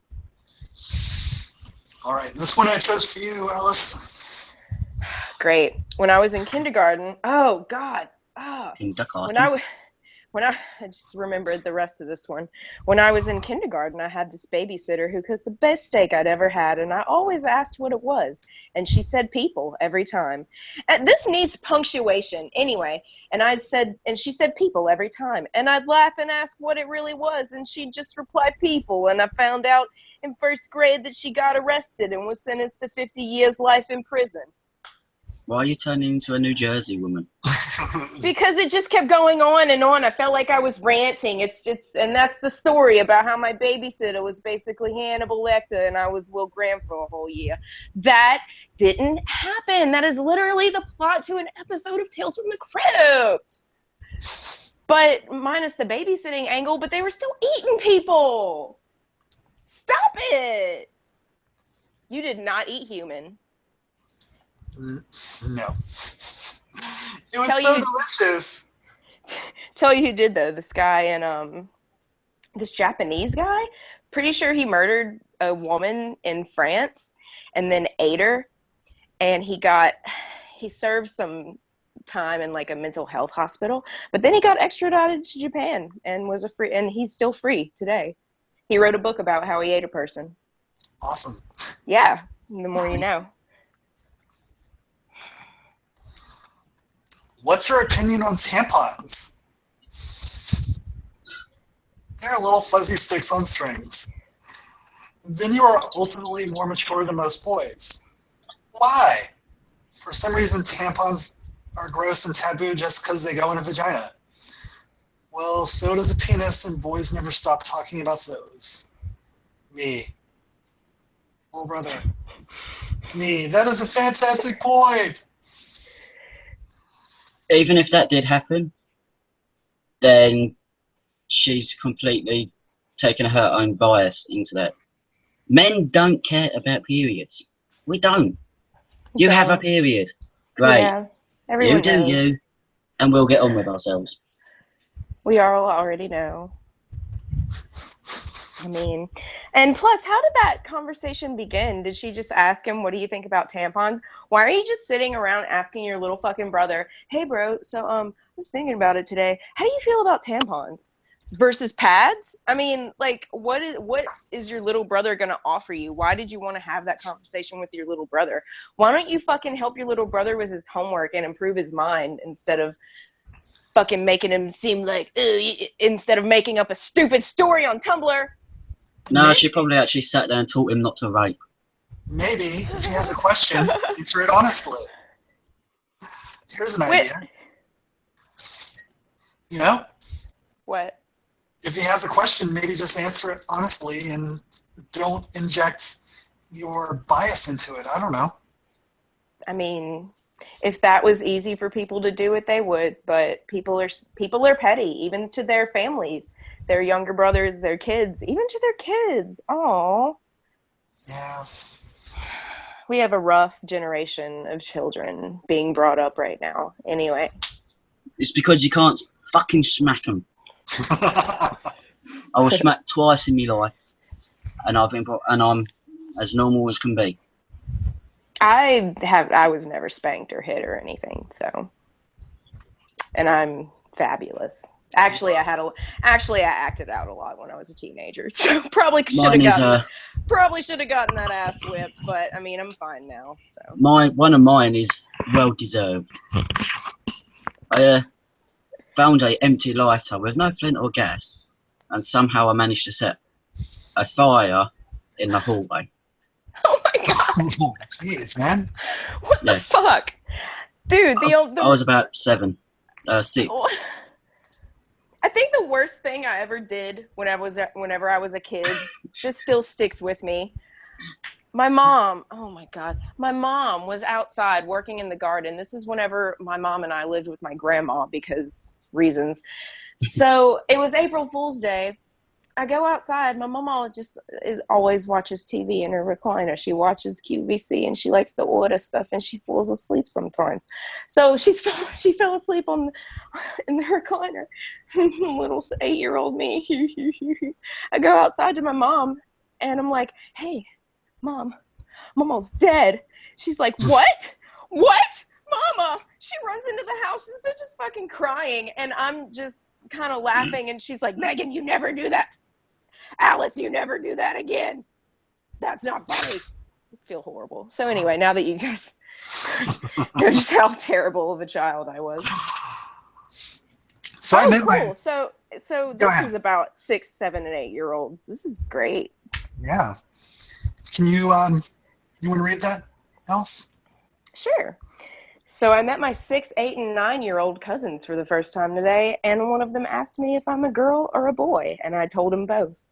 [SPEAKER 1] All right, this one I chose for you, Alice.
[SPEAKER 3] Great. When I was in kindergarten, oh god.
[SPEAKER 2] Kindergarten.
[SPEAKER 3] I just remembered the rest of this one. When I was in kindergarten, I had this babysitter who cooked the best steak I'd ever had, and I always asked what it was, and she said people every time. And this needs punctuation anyway, and she said people every time, and I'd laugh and ask what it really was, and she'd just reply people, and I found out in first grade that she got arrested and was sentenced to 50 years life in prison.
[SPEAKER 2] Why are you turning into a New Jersey woman?
[SPEAKER 3] Because it just kept going on and on. I felt like I was ranting. And that's the story about how my babysitter was basically Hannibal Lecter and I was Will Graham for a whole year. That didn't happen. That is literally the plot to an episode of Tales from the Crypt. But minus the babysitting angle, but they were still eating people. Stop it. You did not eat human.
[SPEAKER 1] No. It was so delicious.
[SPEAKER 3] Tell you who did though. This guy and this Japanese guy. Pretty sure he murdered a woman in France and then ate her. And he served some time in like a mental health hospital. But then he got extradited to Japan and and he's still free today. He wrote a book about how he ate a person.
[SPEAKER 1] Awesome.
[SPEAKER 3] Yeah. The more you know.
[SPEAKER 1] What's your opinion on tampons? They're little fuzzy sticks on strings. Then you are ultimately more mature than most boys. Why? For some reason, tampons are gross and taboo just because they go in a vagina. Well, so does a penis, and boys never stop talking about those. Me. Little brother. Me. That is a fantastic point.
[SPEAKER 2] Even if that did happen, then she's completely taken her own bias into that. Men don't care about periods. We don't. You have a period. Great. Yeah,
[SPEAKER 3] everyone knows.
[SPEAKER 2] You, and we'll get on with ourselves.
[SPEAKER 3] We all already know. I mean, and plus, how did that conversation begin? Did she just ask him, what do you think about tampons? Why are you just sitting around asking your little fucking brother, hey bro, so I was thinking about it today. How do you feel about tampons versus pads? I mean, like, what is your little brother going to offer you? Why did you want to have that conversation with your little brother? Why don't you fucking help your little brother with his homework and improve his mind instead of fucking making him seem like, instead of making up a stupid story on Tumblr?
[SPEAKER 2] No, she probably actually sat there and taught him not to rape.
[SPEAKER 1] Maybe, if he has a question, answer it honestly. Here's an idea. You know?
[SPEAKER 3] What?
[SPEAKER 1] If he has a question, maybe just answer it honestly and don't inject your bias into it. I don't know.
[SPEAKER 3] I mean, if that was easy for people to do it, they would. But people are petty, even to their families. Their younger brothers, their kids, even to their kids. Aww.
[SPEAKER 1] Yeah.
[SPEAKER 3] We have a rough generation of children being brought up right now. Anyway.
[SPEAKER 2] It's because you can't fucking smack them. I was smacked twice in my life, and I'm as normal as can be.
[SPEAKER 3] I was never spanked or hit or anything, so, and I'm fabulous. Actually, I acted out a lot when I was a teenager, so probably should have gotten that ass whipped. But I mean, I'm fine now. So
[SPEAKER 2] one of mine is well deserved. I found a empty lighter with no flint or gas, and somehow I managed to set a fire in the hallway.
[SPEAKER 3] Oh my god!
[SPEAKER 1] Jeez, man.
[SPEAKER 3] What the fuck? Dude,
[SPEAKER 2] I was about 6.
[SPEAKER 3] I think the worst thing I ever did whenever I was a kid, this still sticks with me. My mom, oh my God, my mom was outside working in the garden. This is whenever my mom and I lived with my grandma because reasons. So it was April Fool's Day. I go outside. My mama always watches TV in her recliner. She watches QVC and she likes to order stuff and she falls asleep sometimes. So she fell asleep in the recliner. Little 8-year-old me. I go outside to my mom and I'm like, "Hey, Mom, Mama's dead." She's like, "What? What? Mama?" She runs into the house. This bitch is fucking crying and I'm just kind of laughing and she's like, "Megan, you never do that. Alice, you never do that again. That's not funny." I feel horrible. So anyway, now that you guys know just how terrible of a child I was.
[SPEAKER 1] So I met
[SPEAKER 3] cool. So this is about 6, 7, and 8-year-olds. This is great.
[SPEAKER 1] Yeah. Can you want to read that, Alice?
[SPEAKER 3] Sure. So I met my 6, 8, and 9-year-old cousins for the first time today, and one of them asked me if I'm a girl or a boy, and I told him both.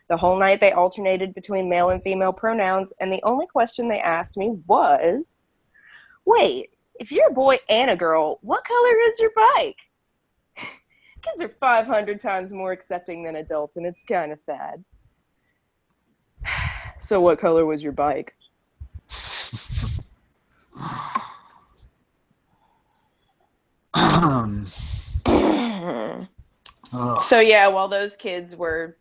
[SPEAKER 3] The whole night they alternated between male and female pronouns, and the only question they asked me was, "Wait, if you're a boy and a girl, what color is your bike?" Kids are 500 times more accepting than adults, and it's kind of sad. So what color was your bike? So yeah, while those kids were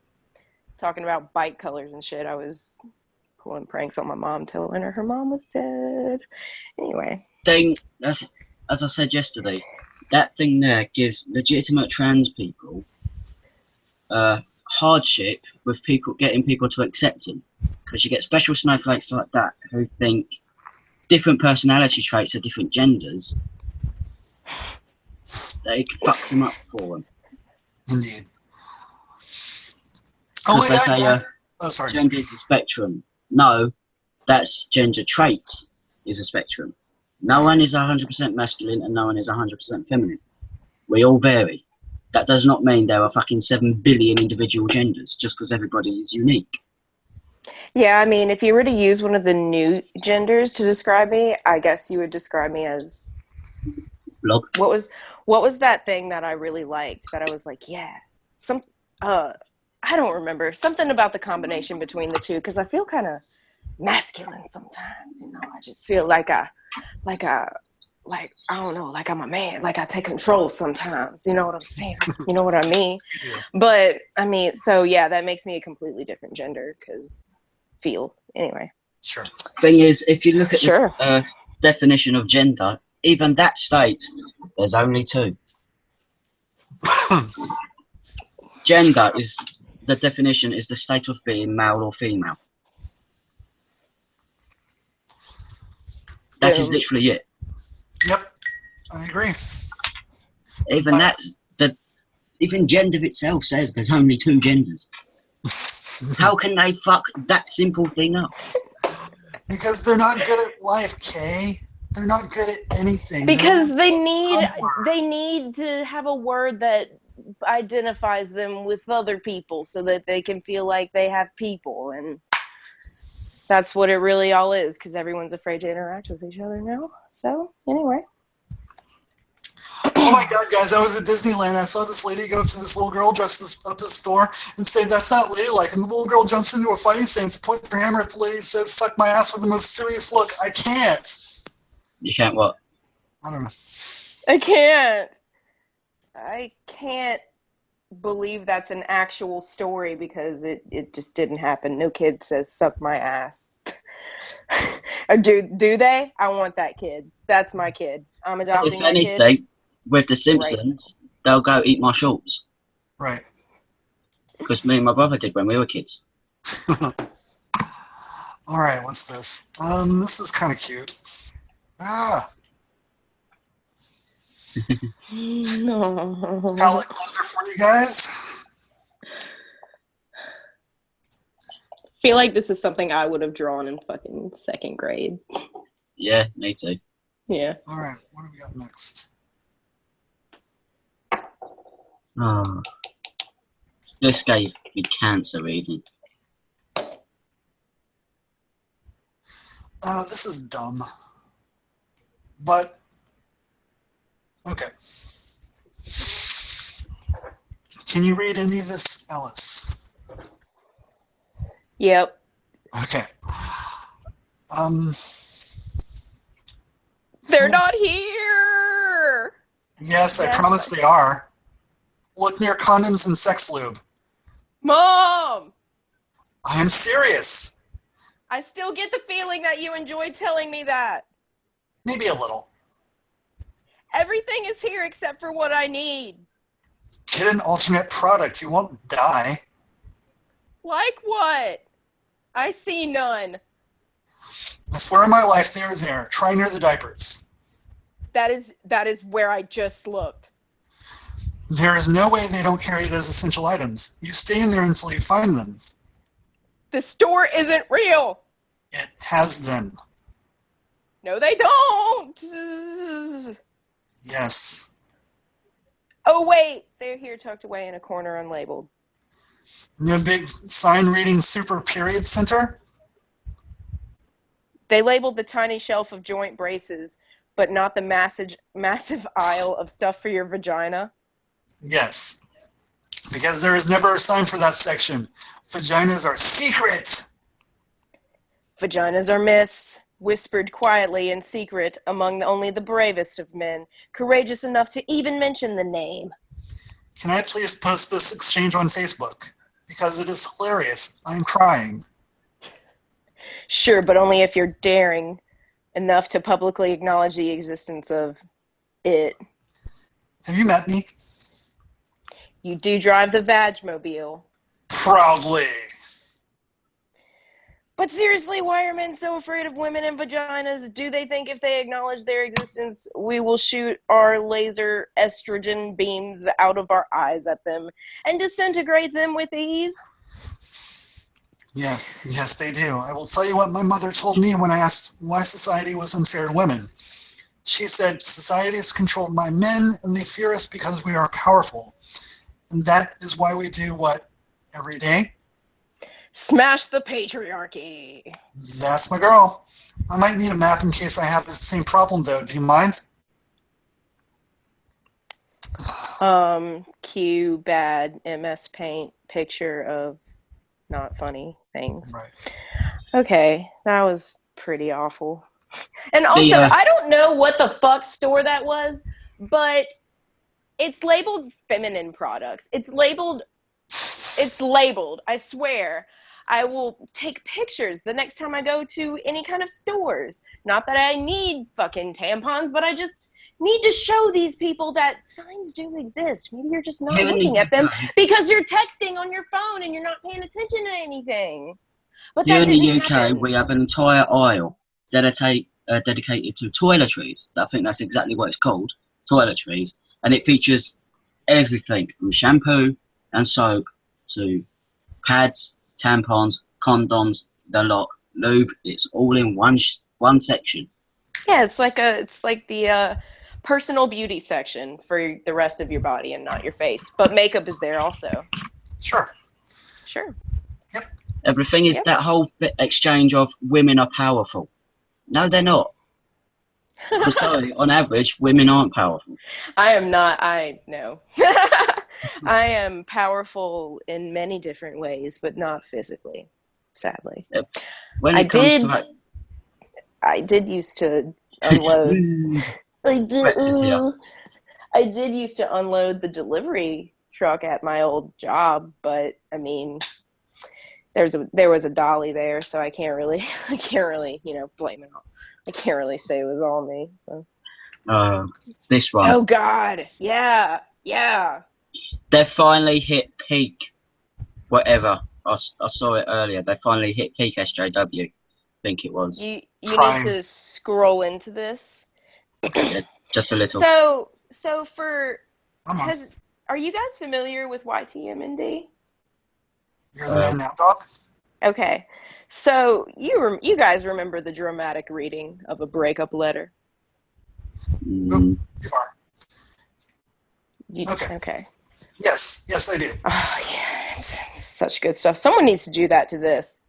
[SPEAKER 3] talking about bike colors and shit, I was pulling pranks on my mom, telling her mom was dead. Anyway.
[SPEAKER 2] As I said yesterday, that thing there gives legitimate trans people hardship with getting people to accept them. Because you get special snowflakes like that who think different personality traits are different genders. They fucks them up for them.
[SPEAKER 1] Indeed.
[SPEAKER 2] Because they say gender is a spectrum. No, that's gender traits is a spectrum. No one is 100% masculine and no one is 100% feminine. We all vary. That does not mean there are fucking 7 billion individual genders just because everybody is unique.
[SPEAKER 3] Yeah, I mean, if you were to use one of the new genders to describe me, I guess you would describe me as...
[SPEAKER 2] Blog.
[SPEAKER 3] What was that thing that I really liked that I was like, yeah, I don't remember. Something about the combination between the two, because I feel kind of masculine sometimes, you know. I just feel like I don't know, like I'm a man, like I take control sometimes, you know what I'm saying? You know what I mean?
[SPEAKER 1] Yeah.
[SPEAKER 3] But I mean, so yeah, that makes me a completely different gender because feels anyway.
[SPEAKER 1] Sure.
[SPEAKER 2] Thing is, if you look at the definition of gender, even that states there's only 2. Gender is the definition is the state of being male or female. That is literally it.
[SPEAKER 1] Yep, I agree.
[SPEAKER 2] Even gender itself says there's only 2 genders. How can they fuck that simple thing up?
[SPEAKER 1] Because they're not good at life, Kay. They're not good at anything.
[SPEAKER 3] Because they need to have a word that identifies them with other people so that they can feel like they have people, and that's what it really all is, because everyone's afraid to interact with each other now. So anyway.
[SPEAKER 1] Oh my God, guys, I was at Disneyland. I saw this lady go up to this little girl dressed up at the store and say, "That's not ladylike." And the little girl jumps into a fighting stance, points her hammer at the lady, says, "Suck my ass," with the most serious look. I can't.
[SPEAKER 2] You can't what?
[SPEAKER 1] I don't know.
[SPEAKER 3] I can't believe that's an actual story because it just didn't happen. No kid says, "Suck my ass." Or do they? I want that kid. That's my kid. I'm adopting that kid.
[SPEAKER 2] If anything, with The Simpsons, they'll go eat my shorts.
[SPEAKER 1] Right.
[SPEAKER 2] Because me and my brother did when we were kids.
[SPEAKER 1] All right, what's this? This is kind of cute.
[SPEAKER 3] No.
[SPEAKER 1] Palette cleanser for you guys.
[SPEAKER 3] feel like this is something I would have drawn in fucking 2nd grade.
[SPEAKER 2] Yeah, me too.
[SPEAKER 3] Yeah.
[SPEAKER 1] All right, what do we got next?
[SPEAKER 2] Oh, this gave me cancer even.
[SPEAKER 1] This is dumb. But, okay. Can you read any of this, Alice?
[SPEAKER 3] Yep.
[SPEAKER 1] Okay.
[SPEAKER 3] They're not here!
[SPEAKER 1] Yes, I
[SPEAKER 3] Yes.
[SPEAKER 1] promise they are. Look near condoms and sex lube.
[SPEAKER 3] Mom!
[SPEAKER 1] I am serious.
[SPEAKER 3] I still get the feeling that you enjoy telling me that.
[SPEAKER 1] Maybe a little.
[SPEAKER 3] Everything is here except for what I need.
[SPEAKER 1] Get an alternate product. You won't die.
[SPEAKER 3] Like what? I see none.
[SPEAKER 1] I swear on my life they are there. Try near the diapers.
[SPEAKER 3] That is where I just looked.
[SPEAKER 1] There is no way they don't carry those essential items. You stay in there until you find them.
[SPEAKER 3] The store isn't real.
[SPEAKER 1] It has them.
[SPEAKER 3] No, they don't.
[SPEAKER 1] Yes.
[SPEAKER 3] Oh, wait. They're here tucked away in a corner unlabeled.
[SPEAKER 1] No big sign reading Super Period Center?
[SPEAKER 3] They labeled the tiny shelf of joint braces, but not the massive aisle of stuff for your vagina.
[SPEAKER 1] Yes. Because there is never a sign for that section. Vaginas are secret.
[SPEAKER 3] Vaginas are myths, whispered quietly in secret among only the bravest of men, courageous enough to even mention the name.
[SPEAKER 1] Can I please post this exchange on Facebook? Because it is hilarious. I'm crying.
[SPEAKER 3] Sure, but only if you're daring enough to publicly acknowledge the existence of it.
[SPEAKER 1] Have you met me?
[SPEAKER 3] You do drive the Vagmobile.
[SPEAKER 1] Proudly.
[SPEAKER 3] But seriously, why are men so afraid of women and vaginas? Do they think if they acknowledge their existence, we will shoot our laser estrogen beams out of our eyes at them and disintegrate them with ease?
[SPEAKER 1] Yes, they do. I will tell you what my mother told me when I asked why society was unfair to women. She said, society is controlled by men, and they fear us because we are powerful. And that is why we do what every day?
[SPEAKER 3] Smash the patriarchy.
[SPEAKER 1] That's my girl. I might need a map in case I have the same problem, though. Do you mind?
[SPEAKER 3] Cue bad MS Paint picture of not funny things.
[SPEAKER 1] Right.
[SPEAKER 3] Okay, that was pretty awful. And also, I don't know what the fuck store that was, but it's labeled feminine products. It's labeled, I swear. I will take pictures the next time I go to any kind of stores. Not that I need fucking tampons, but I just need to show these people that signs do exist. Maybe you're just not looking at them because you're texting on your phone and you're not paying attention to anything. But
[SPEAKER 2] Here
[SPEAKER 3] that
[SPEAKER 2] in the
[SPEAKER 3] didn't
[SPEAKER 2] UK,
[SPEAKER 3] happen.
[SPEAKER 2] we have an entire aisle dedicated to toiletries. I think that's exactly what it's called, toiletries. And it features everything from shampoo and soap to pads, tampons, condoms, the lot, lube. It's all in one section.
[SPEAKER 3] Yeah, it's like the personal beauty section for the rest of your body and not your face. But makeup is there also.
[SPEAKER 1] Sure.
[SPEAKER 3] Yep.
[SPEAKER 2] Everything is that whole exchange of women are powerful. No, they're not. I'm sorry, on average, women aren't powerful.
[SPEAKER 3] I am not. I know. I am powerful in many different ways, but not physically, sadly.
[SPEAKER 2] When it comes to
[SPEAKER 3] I did used to unload. I did used to unload the delivery truck at my old job, but I mean, there was a dolly there, so I can't really, blame it all. I can't really say it was all me. So.
[SPEAKER 2] This one.
[SPEAKER 3] Oh God, yeah.
[SPEAKER 2] They finally hit peak. Whatever. I saw it earlier. They finally hit peak SJW. I think it was.
[SPEAKER 3] You need to scroll into this.
[SPEAKER 2] Yeah, just a little.
[SPEAKER 3] So for are you guys familiar with YTMND?
[SPEAKER 1] You're the man now, dog?
[SPEAKER 3] Okay. So you guys remember the dramatic reading of a breakup letter?
[SPEAKER 2] Mm,
[SPEAKER 1] You are. Okay.
[SPEAKER 3] Okay.
[SPEAKER 1] Yes, I do.
[SPEAKER 3] Oh yeah, it's such good stuff. Someone needs to do that to this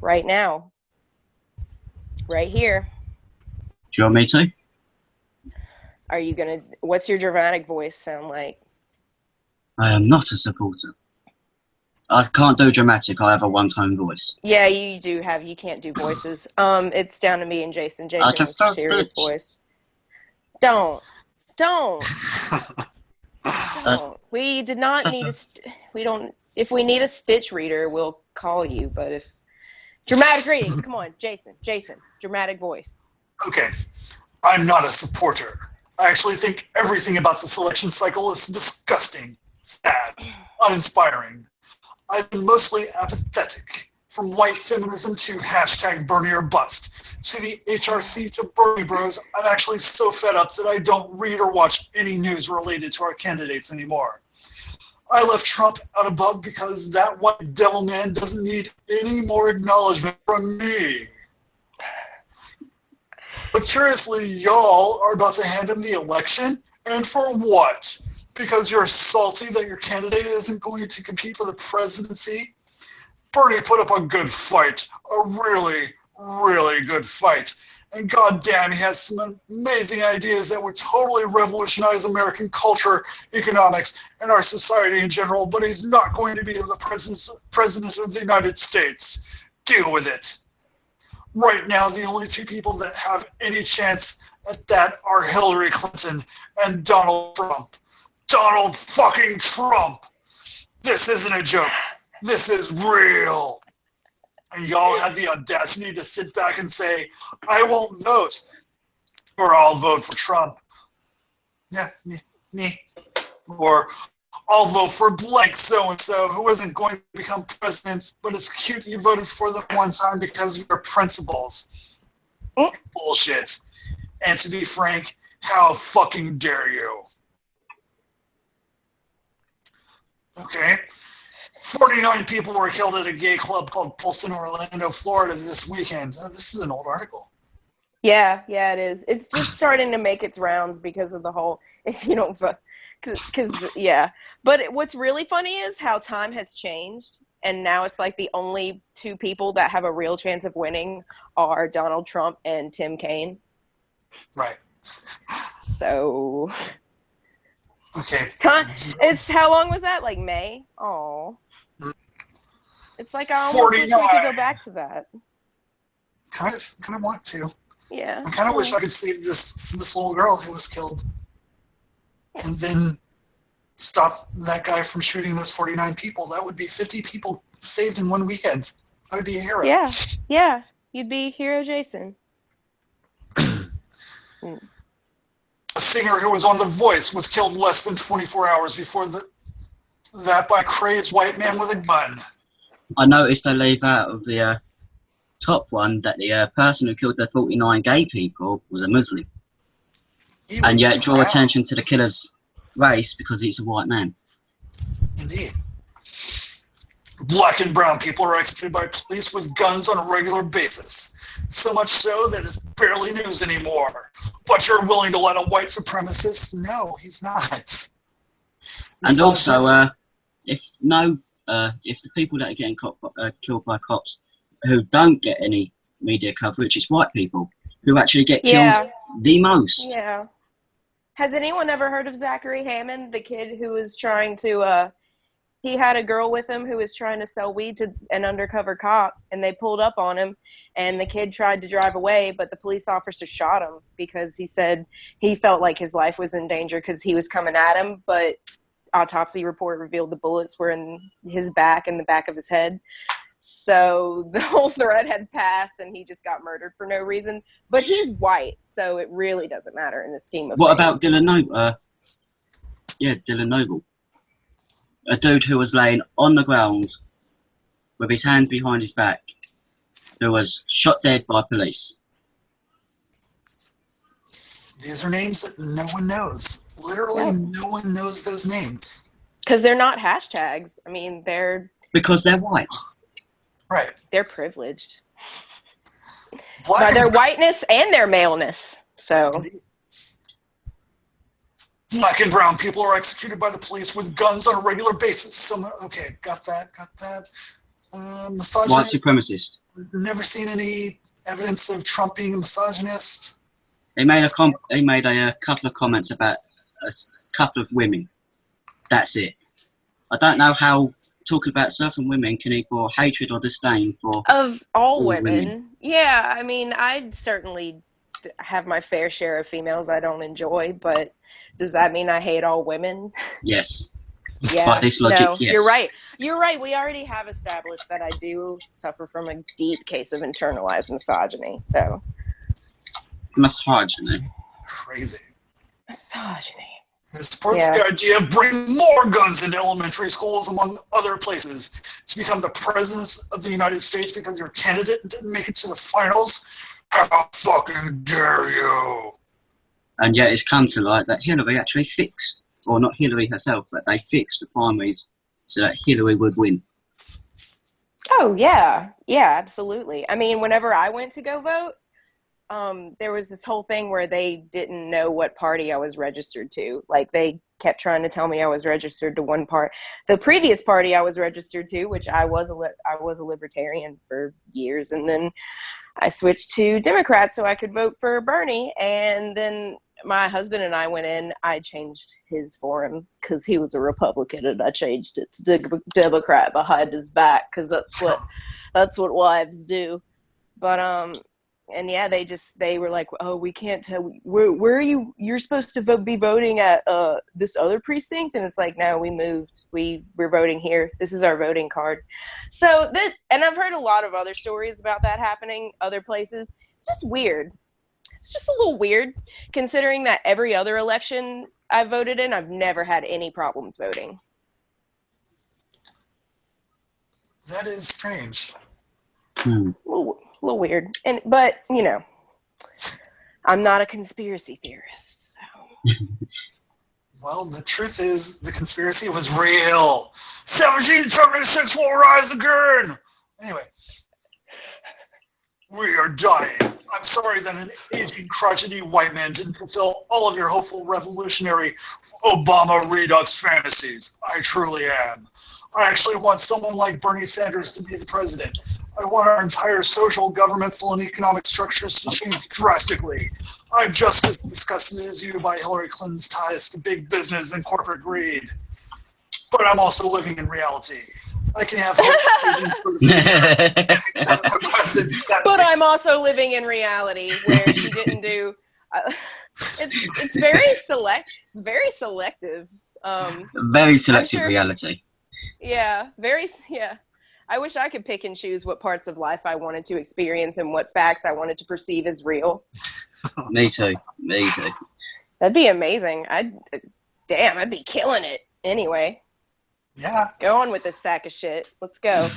[SPEAKER 3] right now, right here.
[SPEAKER 2] do you want me to?
[SPEAKER 3] Are you gonna? What's your dramatic voice sound like?
[SPEAKER 2] I am not a supporter. I can't do dramatic. I have a one-tone voice.
[SPEAKER 3] Yeah, you do have. You can't do voices. It's down to me and Jason.
[SPEAKER 2] I
[SPEAKER 3] Jason,
[SPEAKER 2] can
[SPEAKER 3] what's your
[SPEAKER 2] start
[SPEAKER 3] serious
[SPEAKER 2] stitch.
[SPEAKER 3] voice? Don't.
[SPEAKER 2] Uh,
[SPEAKER 3] We did not need a. We don't. If we need a Stitch reader, we'll call you. But if dramatic reading, come on, Jason. Jason, dramatic voice.
[SPEAKER 1] Okay. I'm not a supporter. I actually think everything about the selection cycle is disgusting, sad, uninspiring. I've been mostly apathetic. From white feminism to hashtag Bernie or bust, to the HRC to Bernie Bros, I'm actually so fed up that I don't read or watch any news related to our candidates anymore. I left Trump out above because that white devil man doesn't need any more acknowledgement from me. But curiously, y'all are about to hand him the election, and for what? Because you're salty that your candidate isn't going to compete for the presidency? Bernie put up a good fight, a really, really good fight. And goddamn, he has some amazing ideas that would totally revolutionize American culture, economics, and our society in general, but he's not going to be the president of the United States. Deal with it. Right now, the only two people that have any chance at that are Hillary Clinton and Donald Trump. Donald fucking Trump! This isn't a joke. This is real. And y'all have the audacity to sit back and say, I won't vote, or I'll vote for Trump. Yeah, me. Or I'll vote for blank so-and-so who isn't going to become president, but it's cute you voted for them one time because of your principles. Bullshit. And to be frank, how fucking dare you? Okay. 49 people were killed at a gay club called Pulse in Orlando, Florida this weekend. This is an old article.
[SPEAKER 3] Yeah, it is. It's just starting to make its rounds because of the whole, if you don't vote, because yeah. But what's really funny is how time has changed, and now it's like the only two people that have a real chance of winning are Donald Trump and Tim Kaine.
[SPEAKER 1] Right.
[SPEAKER 3] So.
[SPEAKER 1] Okay.
[SPEAKER 3] It's how long was that? Like May? Oh. It's like I almost
[SPEAKER 1] 49.
[SPEAKER 3] wish we could go back to that.
[SPEAKER 1] Kind of want to.
[SPEAKER 3] Yeah.
[SPEAKER 1] I kind of wish I could save this little girl who was killed, and then stop that guy from shooting those 49 people. That would be 50 people saved in one weekend. I would be a hero.
[SPEAKER 3] Yeah. You'd be hero Jason.
[SPEAKER 1] A singer who was on The Voice was killed less than 24 hours before that by a crazed white man with a gun.
[SPEAKER 2] I noticed they leave out of the top one that the person who killed the 49 gay people was a Muslim. And yet draw attention to the killer's race because he's a white man.
[SPEAKER 1] Indeed. Black and brown people are executed by police with guns on a regular basis. So much so that it's barely news anymore. But you're willing to let a white supremacist? No, he's not.
[SPEAKER 2] And also, if the people that are getting killed by cops who don't get any media coverage, it's white people who actually get killed the most.
[SPEAKER 3] Yeah. Has anyone ever heard of Zachary Hammond, the kid who was trying to, he had a girl with him who was trying to sell weed to an undercover cop, and they pulled up on him, and the kid tried to drive away, but the police officer shot him because he said he felt like his life was in danger because he was coming at him, but autopsy report revealed the bullets were in his back and the back of his head. So the whole threat had passed, and he just got murdered for no reason. But he's white, so it really doesn't matter in the scheme of things.
[SPEAKER 2] What about Dylan Noble? Dylan Noble. A dude who was laying on the ground with his hands behind his back, who was shot dead by police.
[SPEAKER 1] These are names that no one knows. Literally, no one knows those names.
[SPEAKER 3] Because they're not hashtags. I mean, they're...
[SPEAKER 2] Because they're white.
[SPEAKER 1] Right.
[SPEAKER 3] They're privileged
[SPEAKER 1] Black
[SPEAKER 3] by their
[SPEAKER 1] and
[SPEAKER 3] whiteness and their maleness. So
[SPEAKER 1] Black and brown people are executed by the police with guns on a regular basis. Okay, got that.
[SPEAKER 2] White
[SPEAKER 1] Misogynist.
[SPEAKER 2] supremacist.
[SPEAKER 1] Never seen any evidence of Trump being a misogynist.
[SPEAKER 2] He made a couple of comments about a couple of women. That's it. I don't know how talking about certain women can equal hatred or disdain for
[SPEAKER 3] of all
[SPEAKER 2] women.
[SPEAKER 3] women. Yeah, I mean, I'd certainly have my fair share of females I don't enjoy, but does that mean I hate all women?
[SPEAKER 2] Yes.
[SPEAKER 3] Yeah.
[SPEAKER 2] By this logic,
[SPEAKER 3] No,
[SPEAKER 2] yes.
[SPEAKER 3] you're right. You're right. We already have established that I do suffer from a deep case of internalized misogyny. So
[SPEAKER 2] Misogyny.
[SPEAKER 1] Crazy.
[SPEAKER 3] misogyny.
[SPEAKER 1] It supports the idea of bringing more guns into elementary schools, among other places, to become the president of the United States because your candidate didn't make it to the finals. How fucking dare you?
[SPEAKER 2] And yet it's come to light that Hillary actually fixed, or not Hillary herself, but they fixed the primaries so that Hillary would win.
[SPEAKER 3] Oh, yeah. Yeah, absolutely. I mean, whenever I went to go vote, there was this whole thing where they didn't know what party I was registered to. Like, they kept trying to tell me I was registered to one part. The previous party I was registered to, which I was a libertarian for years, and then I switched to Democrat so I could vote for Bernie. And then my husband and I went in. I changed his for him because he was a Republican, and I changed it to Democrat behind his back because that's what wives do. But and yeah, they were like, oh, we can't tell. Where are you? You're supposed to be voting at this other precinct, and it's like, no, we moved. We're voting here. This is our voting card. So and I've heard a lot of other stories about that happening other places. It's just weird. It's just a little weird, considering that every other election I've voted in, I've never had any problems voting.
[SPEAKER 1] That is strange.
[SPEAKER 2] Hmm.
[SPEAKER 3] A little weird, but you know, I'm not a conspiracy theorist. So.
[SPEAKER 1] Well, the truth is, the conspiracy was real. 1776 will rise again. Anyway, we are dying. I'm sorry that an aging, crotchety white man didn't fulfill all of your hopeful revolutionary Obama Redux fantasies. I truly am. I actually want someone like Bernie Sanders to be the president. I want our entire social, governmental, and economic structures to change drastically. I'm just as disgusted as you by Hillary Clinton's ties to big business and corporate greed. But I'm also living in reality. I can have hope for the future.
[SPEAKER 3] But I'm also living in reality where she didn't do. It's very select. It's very selective.
[SPEAKER 2] Very selective
[SPEAKER 3] sure,
[SPEAKER 2] reality.
[SPEAKER 3] Yeah, yeah. I wish I could pick and choose what parts of life I wanted to experience and what facts I wanted to perceive as real.
[SPEAKER 2] Me too.
[SPEAKER 3] That'd be amazing. I'd be killing it. Anyway.
[SPEAKER 1] Yeah.
[SPEAKER 3] Go on with this sack of shit. Let's go.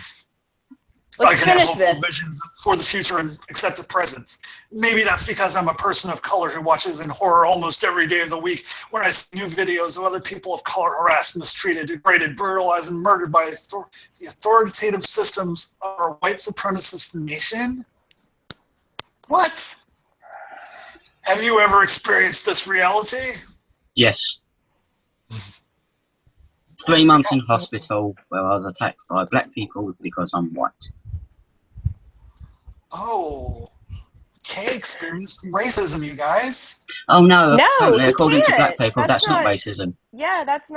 [SPEAKER 1] I can have hopeful visions for the future and accept the present. Maybe that's because I'm a person of color who watches in horror almost every day of the week when I see new videos of other people of color harassed, mistreated, degraded, brutalized, and murdered by the authoritative systems of our white supremacist nation. What? Have you ever experienced this reality?
[SPEAKER 2] Yes. 3 months in hospital where I was attacked by black people because I'm white.
[SPEAKER 1] Oh, Cae experienced racism, you guys.
[SPEAKER 2] Oh no!
[SPEAKER 3] No,
[SPEAKER 2] according to black people, that's not racism.
[SPEAKER 3] Yeah, that's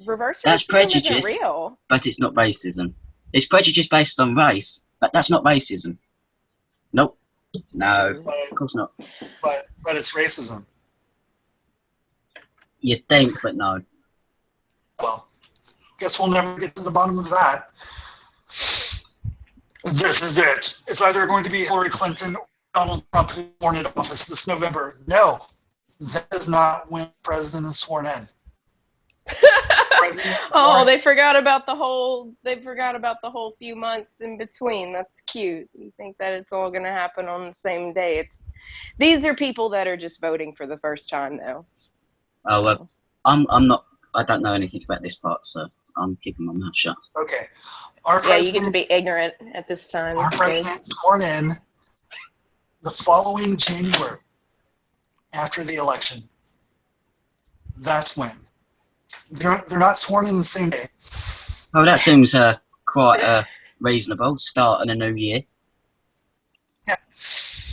[SPEAKER 3] reverse racism.
[SPEAKER 2] That's prejudice,
[SPEAKER 3] isn't real.
[SPEAKER 2] But it's not racism. It's prejudice based on race, but that's not racism. Nope. No, of course not.
[SPEAKER 1] But it's racism.
[SPEAKER 2] You'd think, but no.
[SPEAKER 1] Well, guess we'll never get to the bottom of that. This is it. It's either going to be Hillary Clinton or Donald Trump who's sworn into office this November. No, that is not when the president is sworn in.
[SPEAKER 3] They forgot about the whole. They forgot about the whole few months in between. That's cute. You think that it's all going to happen on the same day? These are people that are just voting for the first time, though.
[SPEAKER 2] Oh well, I'm not. I don't know anything about this part, so I'm keeping my mouth shut.
[SPEAKER 1] Okay. Our
[SPEAKER 3] Yeah, you get to
[SPEAKER 1] president,
[SPEAKER 3] be ignorant at this time.
[SPEAKER 1] our
[SPEAKER 3] It's
[SPEAKER 1] president sworn in the following January after the election. That's when. They're not sworn in the same day.
[SPEAKER 2] Oh, that seems quite reasonable. Starting a new year.
[SPEAKER 1] Yeah.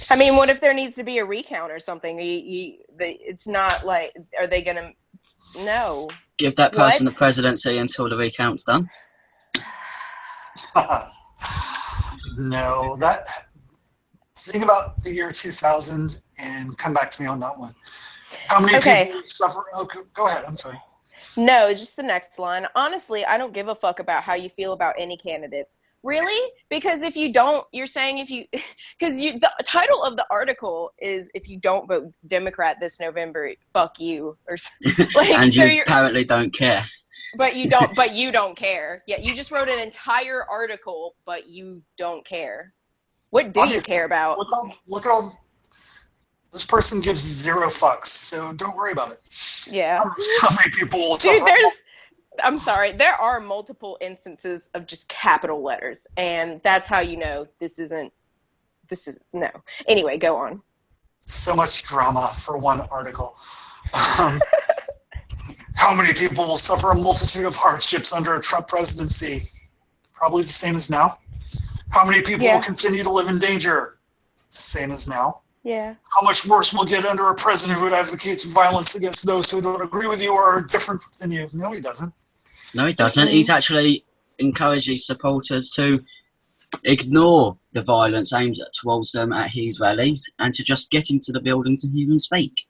[SPEAKER 3] I mean, what if there needs to be a recount or something? It's not like, are they going to? No.
[SPEAKER 2] Give that person
[SPEAKER 3] What?
[SPEAKER 2] the presidency until the recount's done.
[SPEAKER 1] No, that. Think about the year 2000 and come back to me on that one. How many people suffer? Oh, go ahead. I'm sorry.
[SPEAKER 3] No, it's just the next line. Honestly, I don't give a fuck about how you feel about any candidates. Really? Because if you don't, you're saying if you, because the title of the article is if you don't vote Democrat this November, fuck you, or like.
[SPEAKER 2] And
[SPEAKER 3] so
[SPEAKER 2] you apparently don't care.
[SPEAKER 3] But you don't. But you don't care. Yeah, you just wrote an entire article, but you don't care. What do
[SPEAKER 1] Obviously,
[SPEAKER 3] you care about?
[SPEAKER 1] Look at all. This person gives 0 fucks, so don't worry about it.
[SPEAKER 3] Yeah.
[SPEAKER 1] How many people will
[SPEAKER 3] Dude,
[SPEAKER 1] suffer?
[SPEAKER 3] I'm sorry. There are multiple instances of just capital letters, and that's how you know this is no. Anyway, go on.
[SPEAKER 1] So much drama for one article. How many people will suffer a multitude of hardships under a Trump presidency? Probably the same as now. How many people will continue to live in danger? Same as now.
[SPEAKER 3] Yeah.
[SPEAKER 1] How much worse will get under a president who advocates violence against those who don't agree with you or are different than you? No, he doesn't.
[SPEAKER 2] No, he doesn't. He's actually encouraged his supporters to ignore the violence aimed towards them at his rallies and to just get into the building to hear them speak.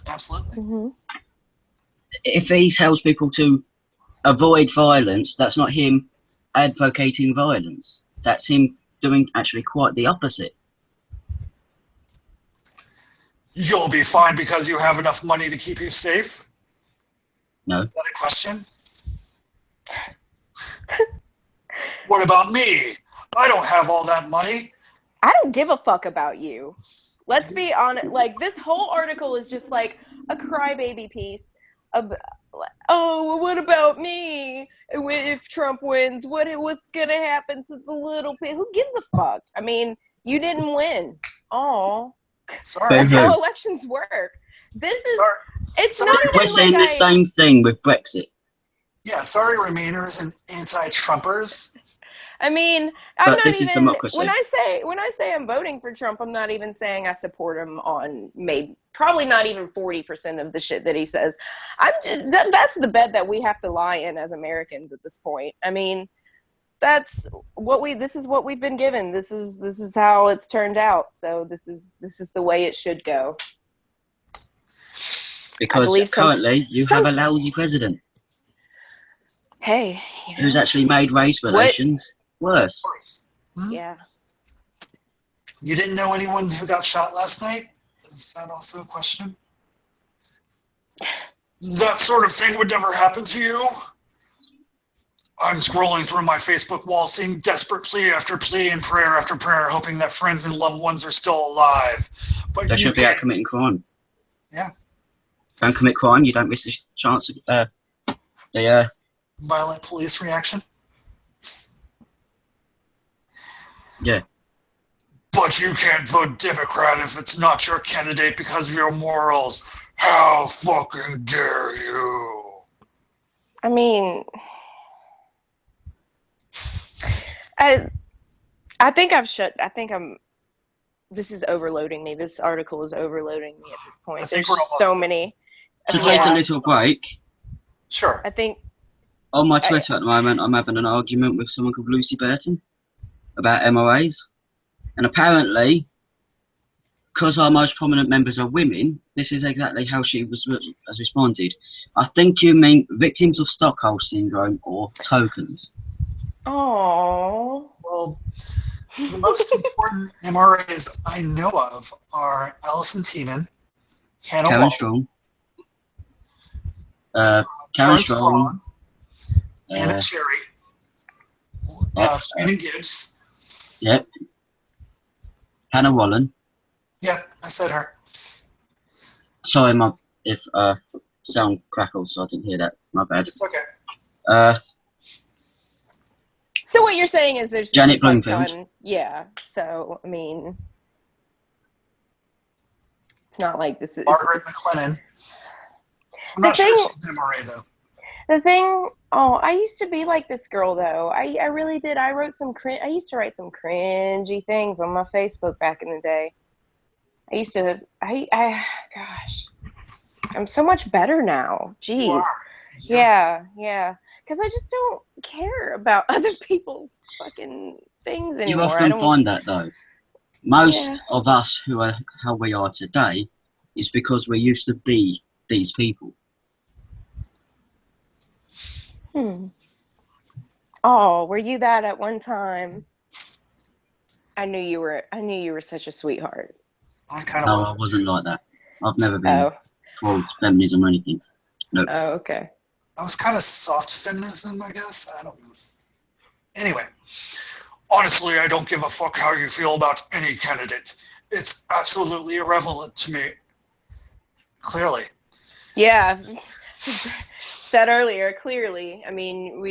[SPEAKER 1] Absolutely.
[SPEAKER 3] Mm-hmm.
[SPEAKER 2] If he tells people to avoid violence, that's not him advocating violence. That's him doing actually quite the opposite.
[SPEAKER 1] You'll be fine because you have enough money to keep you safe?
[SPEAKER 2] No.
[SPEAKER 1] Is that a question? What about me? I don't have all that money.
[SPEAKER 3] I don't give a fuck about you. Let's be honest. Like, this whole article is just like a crybaby piece of, oh, what about me? If Trump wins, what's gonna happen to the little people? Who gives a fuck? I mean, you didn't win. Oh,
[SPEAKER 1] Sorry.
[SPEAKER 3] that's how elections work. It's not even
[SPEAKER 2] We're saying the same thing with Brexit.
[SPEAKER 1] Yeah, sorry, Remainers and anti-Trumpers.
[SPEAKER 3] I mean, I'm not
[SPEAKER 2] this
[SPEAKER 3] even,
[SPEAKER 2] is democracy.
[SPEAKER 3] when I say I'm voting for Trump, I'm not even saying I support him on probably not even 40% of the shit that he says. That's the bed that we have to lie in as Americans at this point. I mean, this is what we've been given. This is how it's turned out. So this is the way it should go.
[SPEAKER 2] Because currently you have a lousy president.
[SPEAKER 3] Hey,
[SPEAKER 2] who's actually made race relations worse.
[SPEAKER 1] Hmm?
[SPEAKER 3] Yeah.
[SPEAKER 1] You didn't know anyone who got shot last night? Is that also a question? That sort of thing would never happen to you? I'm scrolling through my Facebook wall, seeing desperate plea after plea and prayer after prayer, hoping that friends and loved ones are still alive. But
[SPEAKER 2] they should be out committing crime.
[SPEAKER 1] Yeah.
[SPEAKER 2] Don't commit crime, you don't miss the chance of the
[SPEAKER 1] violent police reaction.
[SPEAKER 2] Yeah.
[SPEAKER 1] But you can't vote Democrat if it's not your candidate because of your morals. How fucking dare you?
[SPEAKER 3] I mean, I think this is overloading me. This article is overloading me at this point. There's so many.
[SPEAKER 2] To take a little break.
[SPEAKER 1] Sure.
[SPEAKER 3] I think
[SPEAKER 2] on my Twitter at the moment, I'm having an argument with someone called Lucy Burton about MRAs. And apparently, because our most prominent members are women, this is exactly how she has responded. I think you mean victims of Stockholm Syndrome or tokens.
[SPEAKER 3] Oh.
[SPEAKER 1] Well, the most important MRAs I know of are Alison Tiemann, Hannah
[SPEAKER 2] Karen
[SPEAKER 1] Wall,
[SPEAKER 2] Strong, Karen Strong,
[SPEAKER 1] Anna Cherry, Shannon Gibbs.
[SPEAKER 2] Yep. Hannah Wallen.
[SPEAKER 1] Yep, I said her.
[SPEAKER 2] Sorry, if sound crackled, so I didn't hear that. My bad.
[SPEAKER 1] It's okay.
[SPEAKER 3] So what you're saying is there's
[SPEAKER 2] Janet
[SPEAKER 3] like,
[SPEAKER 2] Bloomfield.
[SPEAKER 3] yeah. So I mean, it's not like this is
[SPEAKER 1] Margaret McLennan. I'm
[SPEAKER 3] The
[SPEAKER 1] not sure
[SPEAKER 3] thing-
[SPEAKER 1] if she's MRA though.
[SPEAKER 3] the thing. Oh, I used to be like this girl though. I really did. I used to write some cringy things on my Facebook back in the day. I used to. Gosh, I'm so much better now.
[SPEAKER 1] You
[SPEAKER 3] Jeez.
[SPEAKER 1] are.
[SPEAKER 3] Yeah. Because I just don't care about other people's fucking things
[SPEAKER 2] You
[SPEAKER 3] anymore. I
[SPEAKER 2] often
[SPEAKER 3] don't.
[SPEAKER 2] find that though. Most
[SPEAKER 3] Yeah.
[SPEAKER 2] of us who are how we are today is because we used to be these people.
[SPEAKER 3] Oh, were you that at one time? I knew you were such a sweetheart.
[SPEAKER 1] I kind of
[SPEAKER 2] No, I
[SPEAKER 1] was.
[SPEAKER 2] wasn't like that. I've never been
[SPEAKER 3] Oh.
[SPEAKER 2] towards feminism or anything. No.
[SPEAKER 3] Oh, okay.
[SPEAKER 1] I was kind of soft feminism, I guess. I don't know. Anyway, honestly, I don't give a fuck how you feel about any candidate. It's absolutely irrelevant to me. Clearly.
[SPEAKER 3] Yeah. Said earlier, clearly. I mean,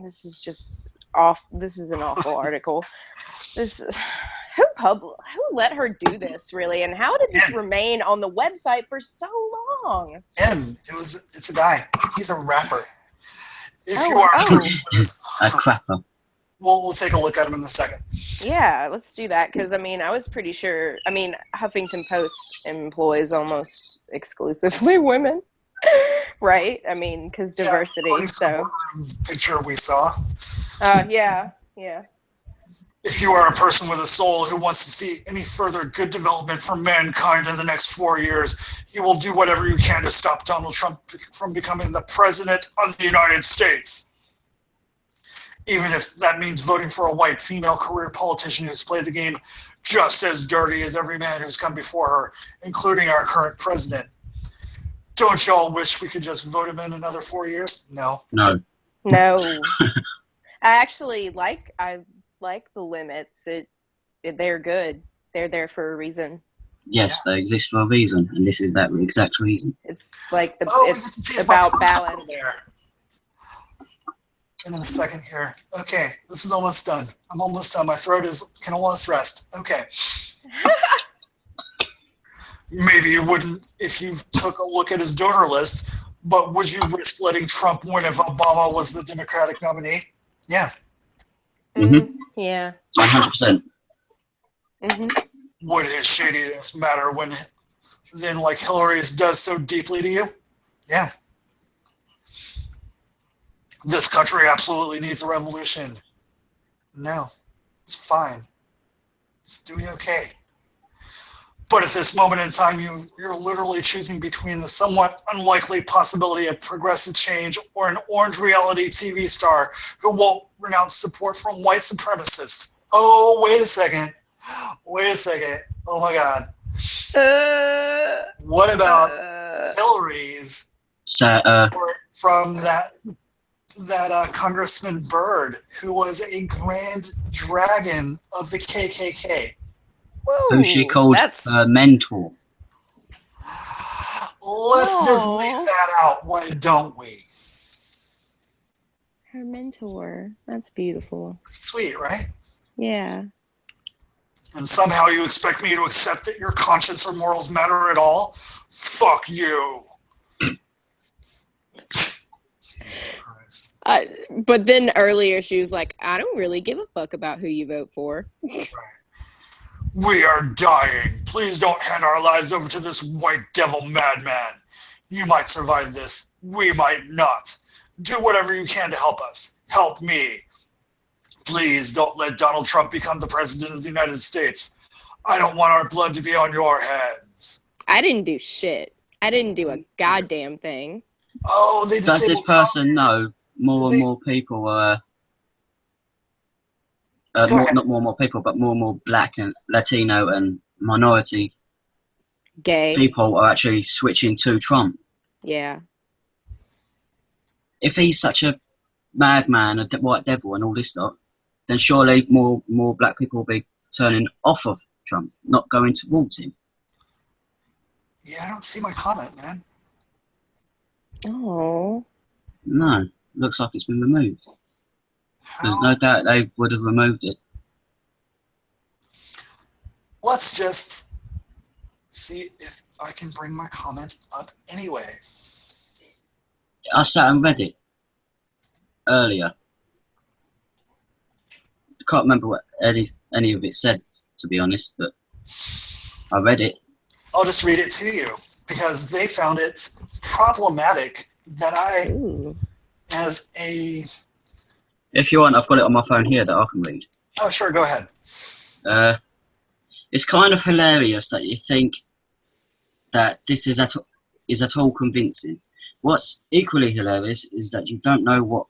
[SPEAKER 3] this is just this is an awful article. Who let her do this, really? And how did this remain on the website for so long?
[SPEAKER 1] It's a guy. He's a rapper. If
[SPEAKER 3] Oh,
[SPEAKER 1] you are
[SPEAKER 3] oh.
[SPEAKER 1] a person with this,
[SPEAKER 2] A crapper.
[SPEAKER 1] we'll take a look at him in a second.
[SPEAKER 3] Yeah, let's do that, because I mean, I was pretty sure. I mean, Huffington Post employs almost exclusively women, right? I mean, because diversity.
[SPEAKER 1] According to the
[SPEAKER 3] So,
[SPEAKER 1] boardroom picture we saw.
[SPEAKER 3] yeah.
[SPEAKER 1] If you are a person with a soul who wants to see any further good development for mankind in the next 4 years, you will do whatever you can to stop Donald Trump from becoming the president of the United States. Even if that means voting for a white female career politician who's played the game just as dirty as every man who's come before her, including our current president. Don't y'all wish we could just vote him in another 4 years? No.
[SPEAKER 2] No.
[SPEAKER 3] I like the limits. They're good. They're there for a reason.
[SPEAKER 2] Yes, they exist for a reason, and this is that exact reason.
[SPEAKER 3] It's like
[SPEAKER 1] it's
[SPEAKER 3] about balance.
[SPEAKER 1] There. And in a second here. Okay, this is almost done. I'm almost done. My throat can almost rest. Okay. Maybe you wouldn't if you took a look at his donor list, but would you risk letting Trump win if Obama was the Democratic nominee? Yeah.
[SPEAKER 2] Mm-hmm.
[SPEAKER 3] Yeah.
[SPEAKER 2] 100%.
[SPEAKER 1] Would his shadiness matter when then like Hillary's does so deeply to you? Yeah. This country absolutely needs a revolution. No, it's fine. It's doing okay. But at this moment in time, you're literally choosing between the somewhat unlikely possibility of progressive change or an orange reality TV star who won't renounce support from white supremacists. Oh, wait a second. Oh my God. What about Hillary's support from that Congressman Byrd, who was a grand dragon of the KKK?
[SPEAKER 2] Who she called her mentor.
[SPEAKER 1] Let's just leave that out, why don't we?
[SPEAKER 3] Her mentor. That's beautiful.
[SPEAKER 1] Sweet, right?
[SPEAKER 3] Yeah.
[SPEAKER 1] And somehow you expect me to accept that your conscience or morals matter at all? Fuck you.
[SPEAKER 3] But then earlier she was like, I don't really give a fuck about who you vote for.
[SPEAKER 1] Right. We are dying. Please don't hand our lives over to this white devil madman. You might survive this. We might not. Do whatever you can to help us. Help me. Please don't let Donald Trump become the president of the United States. I don't want our blood to be on your hands.
[SPEAKER 3] I didn't do shit. I didn't do a goddamn thing.
[SPEAKER 1] Oh, they
[SPEAKER 2] Does this person know more and more people are... not more and more people, but more and more black and Latino and minority
[SPEAKER 3] gay
[SPEAKER 2] people are actually switching to Trump.
[SPEAKER 3] Yeah.
[SPEAKER 2] If he's such a madman, a white devil and all this stuff, then surely more black people will be turning off of Trump, not going towards him.
[SPEAKER 1] Yeah, I don't see my comment, man.
[SPEAKER 3] Oh.
[SPEAKER 2] No, looks like it's been removed. There's
[SPEAKER 1] How?
[SPEAKER 2] no doubt they would have removed it.
[SPEAKER 1] Let's just see if I can bring my comment up anyway.
[SPEAKER 2] I sat and read it earlier. I can't remember what any of it said, to be honest, but I read it.
[SPEAKER 1] I'll just read it to you because they found it problematic that I,
[SPEAKER 3] Ooh.
[SPEAKER 1] as a...
[SPEAKER 2] If you want, I've got it on my phone here that I can read.
[SPEAKER 1] Oh, sure, go ahead.
[SPEAKER 2] It's kind of hilarious that you think that this is at all convincing. What's equally hilarious is that you don't know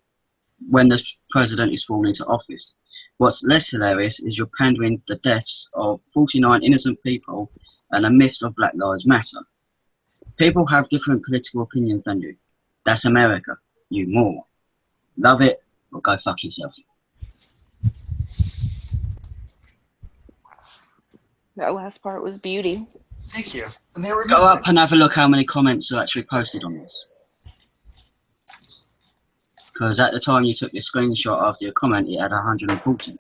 [SPEAKER 2] when the president is sworn into office. What's less hilarious is you're pandering the deaths of 49 innocent people and the myths of Black Lives Matter. People have different political opinions than you. That's America, you moron. Love it or go fuck yourself.
[SPEAKER 3] That last part was beauty.
[SPEAKER 1] Thank you. And they removed
[SPEAKER 2] Go up
[SPEAKER 1] it.
[SPEAKER 2] and have a look how many comments are actually posted on this. Because at the time you took your screenshot after your comment, it had 140.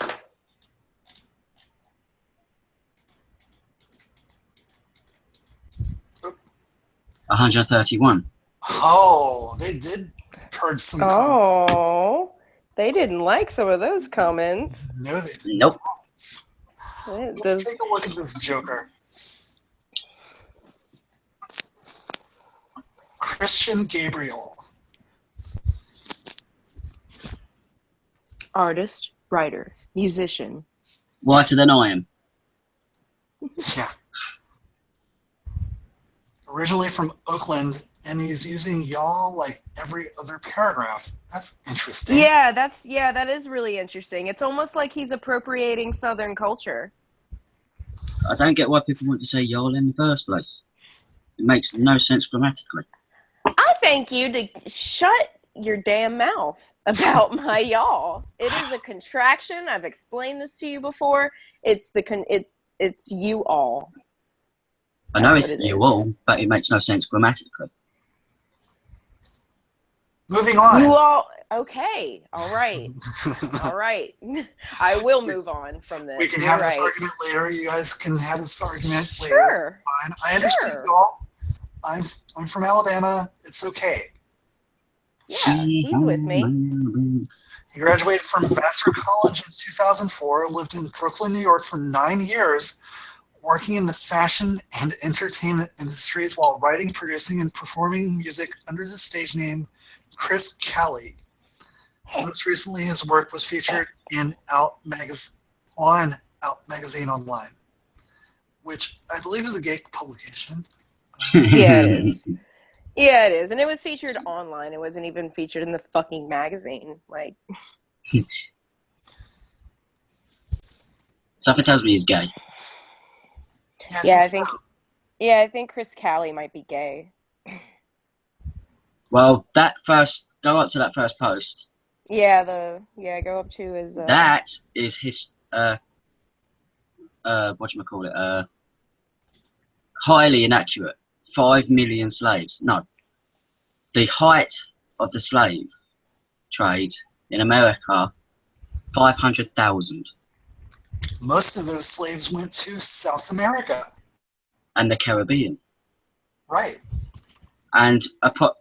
[SPEAKER 1] Oop.
[SPEAKER 2] 131.
[SPEAKER 1] Oh, they did purge some comments.
[SPEAKER 3] Oh, they didn't like some of those comments.
[SPEAKER 1] No, they did
[SPEAKER 2] Nope.
[SPEAKER 1] not. Let's take a look at this Joker. Christian Gabriel.
[SPEAKER 3] Artist, writer, musician.
[SPEAKER 2] Whiter than I am.
[SPEAKER 1] Yeah. Originally from Oakland, and he's using y'all like every other paragraph. That's interesting.
[SPEAKER 3] Yeah, that is really interesting. It's almost like he's appropriating Southern culture.
[SPEAKER 2] I don't get why people want to say y'all in the first place. It makes no sense grammatically.
[SPEAKER 3] I thank you to shut your damn mouth about my y'all. It is a contraction. I've explained this to you before. It's you all.
[SPEAKER 2] I know
[SPEAKER 3] That's
[SPEAKER 2] it's
[SPEAKER 3] what it
[SPEAKER 2] you
[SPEAKER 3] is.
[SPEAKER 2] all, but it makes no sense grammatically.
[SPEAKER 1] Moving on.
[SPEAKER 3] You all. Okay. All right. All right. I will move on from this.
[SPEAKER 1] We can
[SPEAKER 3] You're
[SPEAKER 1] have this
[SPEAKER 3] right.
[SPEAKER 1] argument later. You guys can have this argument later.
[SPEAKER 3] Sure.
[SPEAKER 1] Fine. I understand
[SPEAKER 3] Sure.
[SPEAKER 1] y'all. I'm from Alabama. It's okay.
[SPEAKER 3] Yeah, he's with me.
[SPEAKER 1] He graduated from Vassar College in 2004, lived in Brooklyn, New York for 9 years, working in the fashion and entertainment industries while writing, producing, and performing music under the stage name Chris Cae. Most recently, his work was featured in Out Magazine Online, which I believe is a gay publication.
[SPEAKER 3] Yeah, it is. Yeah, it is. And it was featured online. It wasn't even featured in the fucking magazine. Like,
[SPEAKER 2] Something tells me he's gay.
[SPEAKER 1] Yeah,
[SPEAKER 3] I think Chris Cae might be gay.
[SPEAKER 2] Well, go up to that first post.
[SPEAKER 3] Yeah, go up to his
[SPEAKER 2] That is his whatchamacallit, highly inaccurate. 5 million slaves. No. The height of the slave trade in America, 500,000.
[SPEAKER 1] most of those slaves went to South America.
[SPEAKER 2] And the Caribbean.
[SPEAKER 1] Right.
[SPEAKER 2] And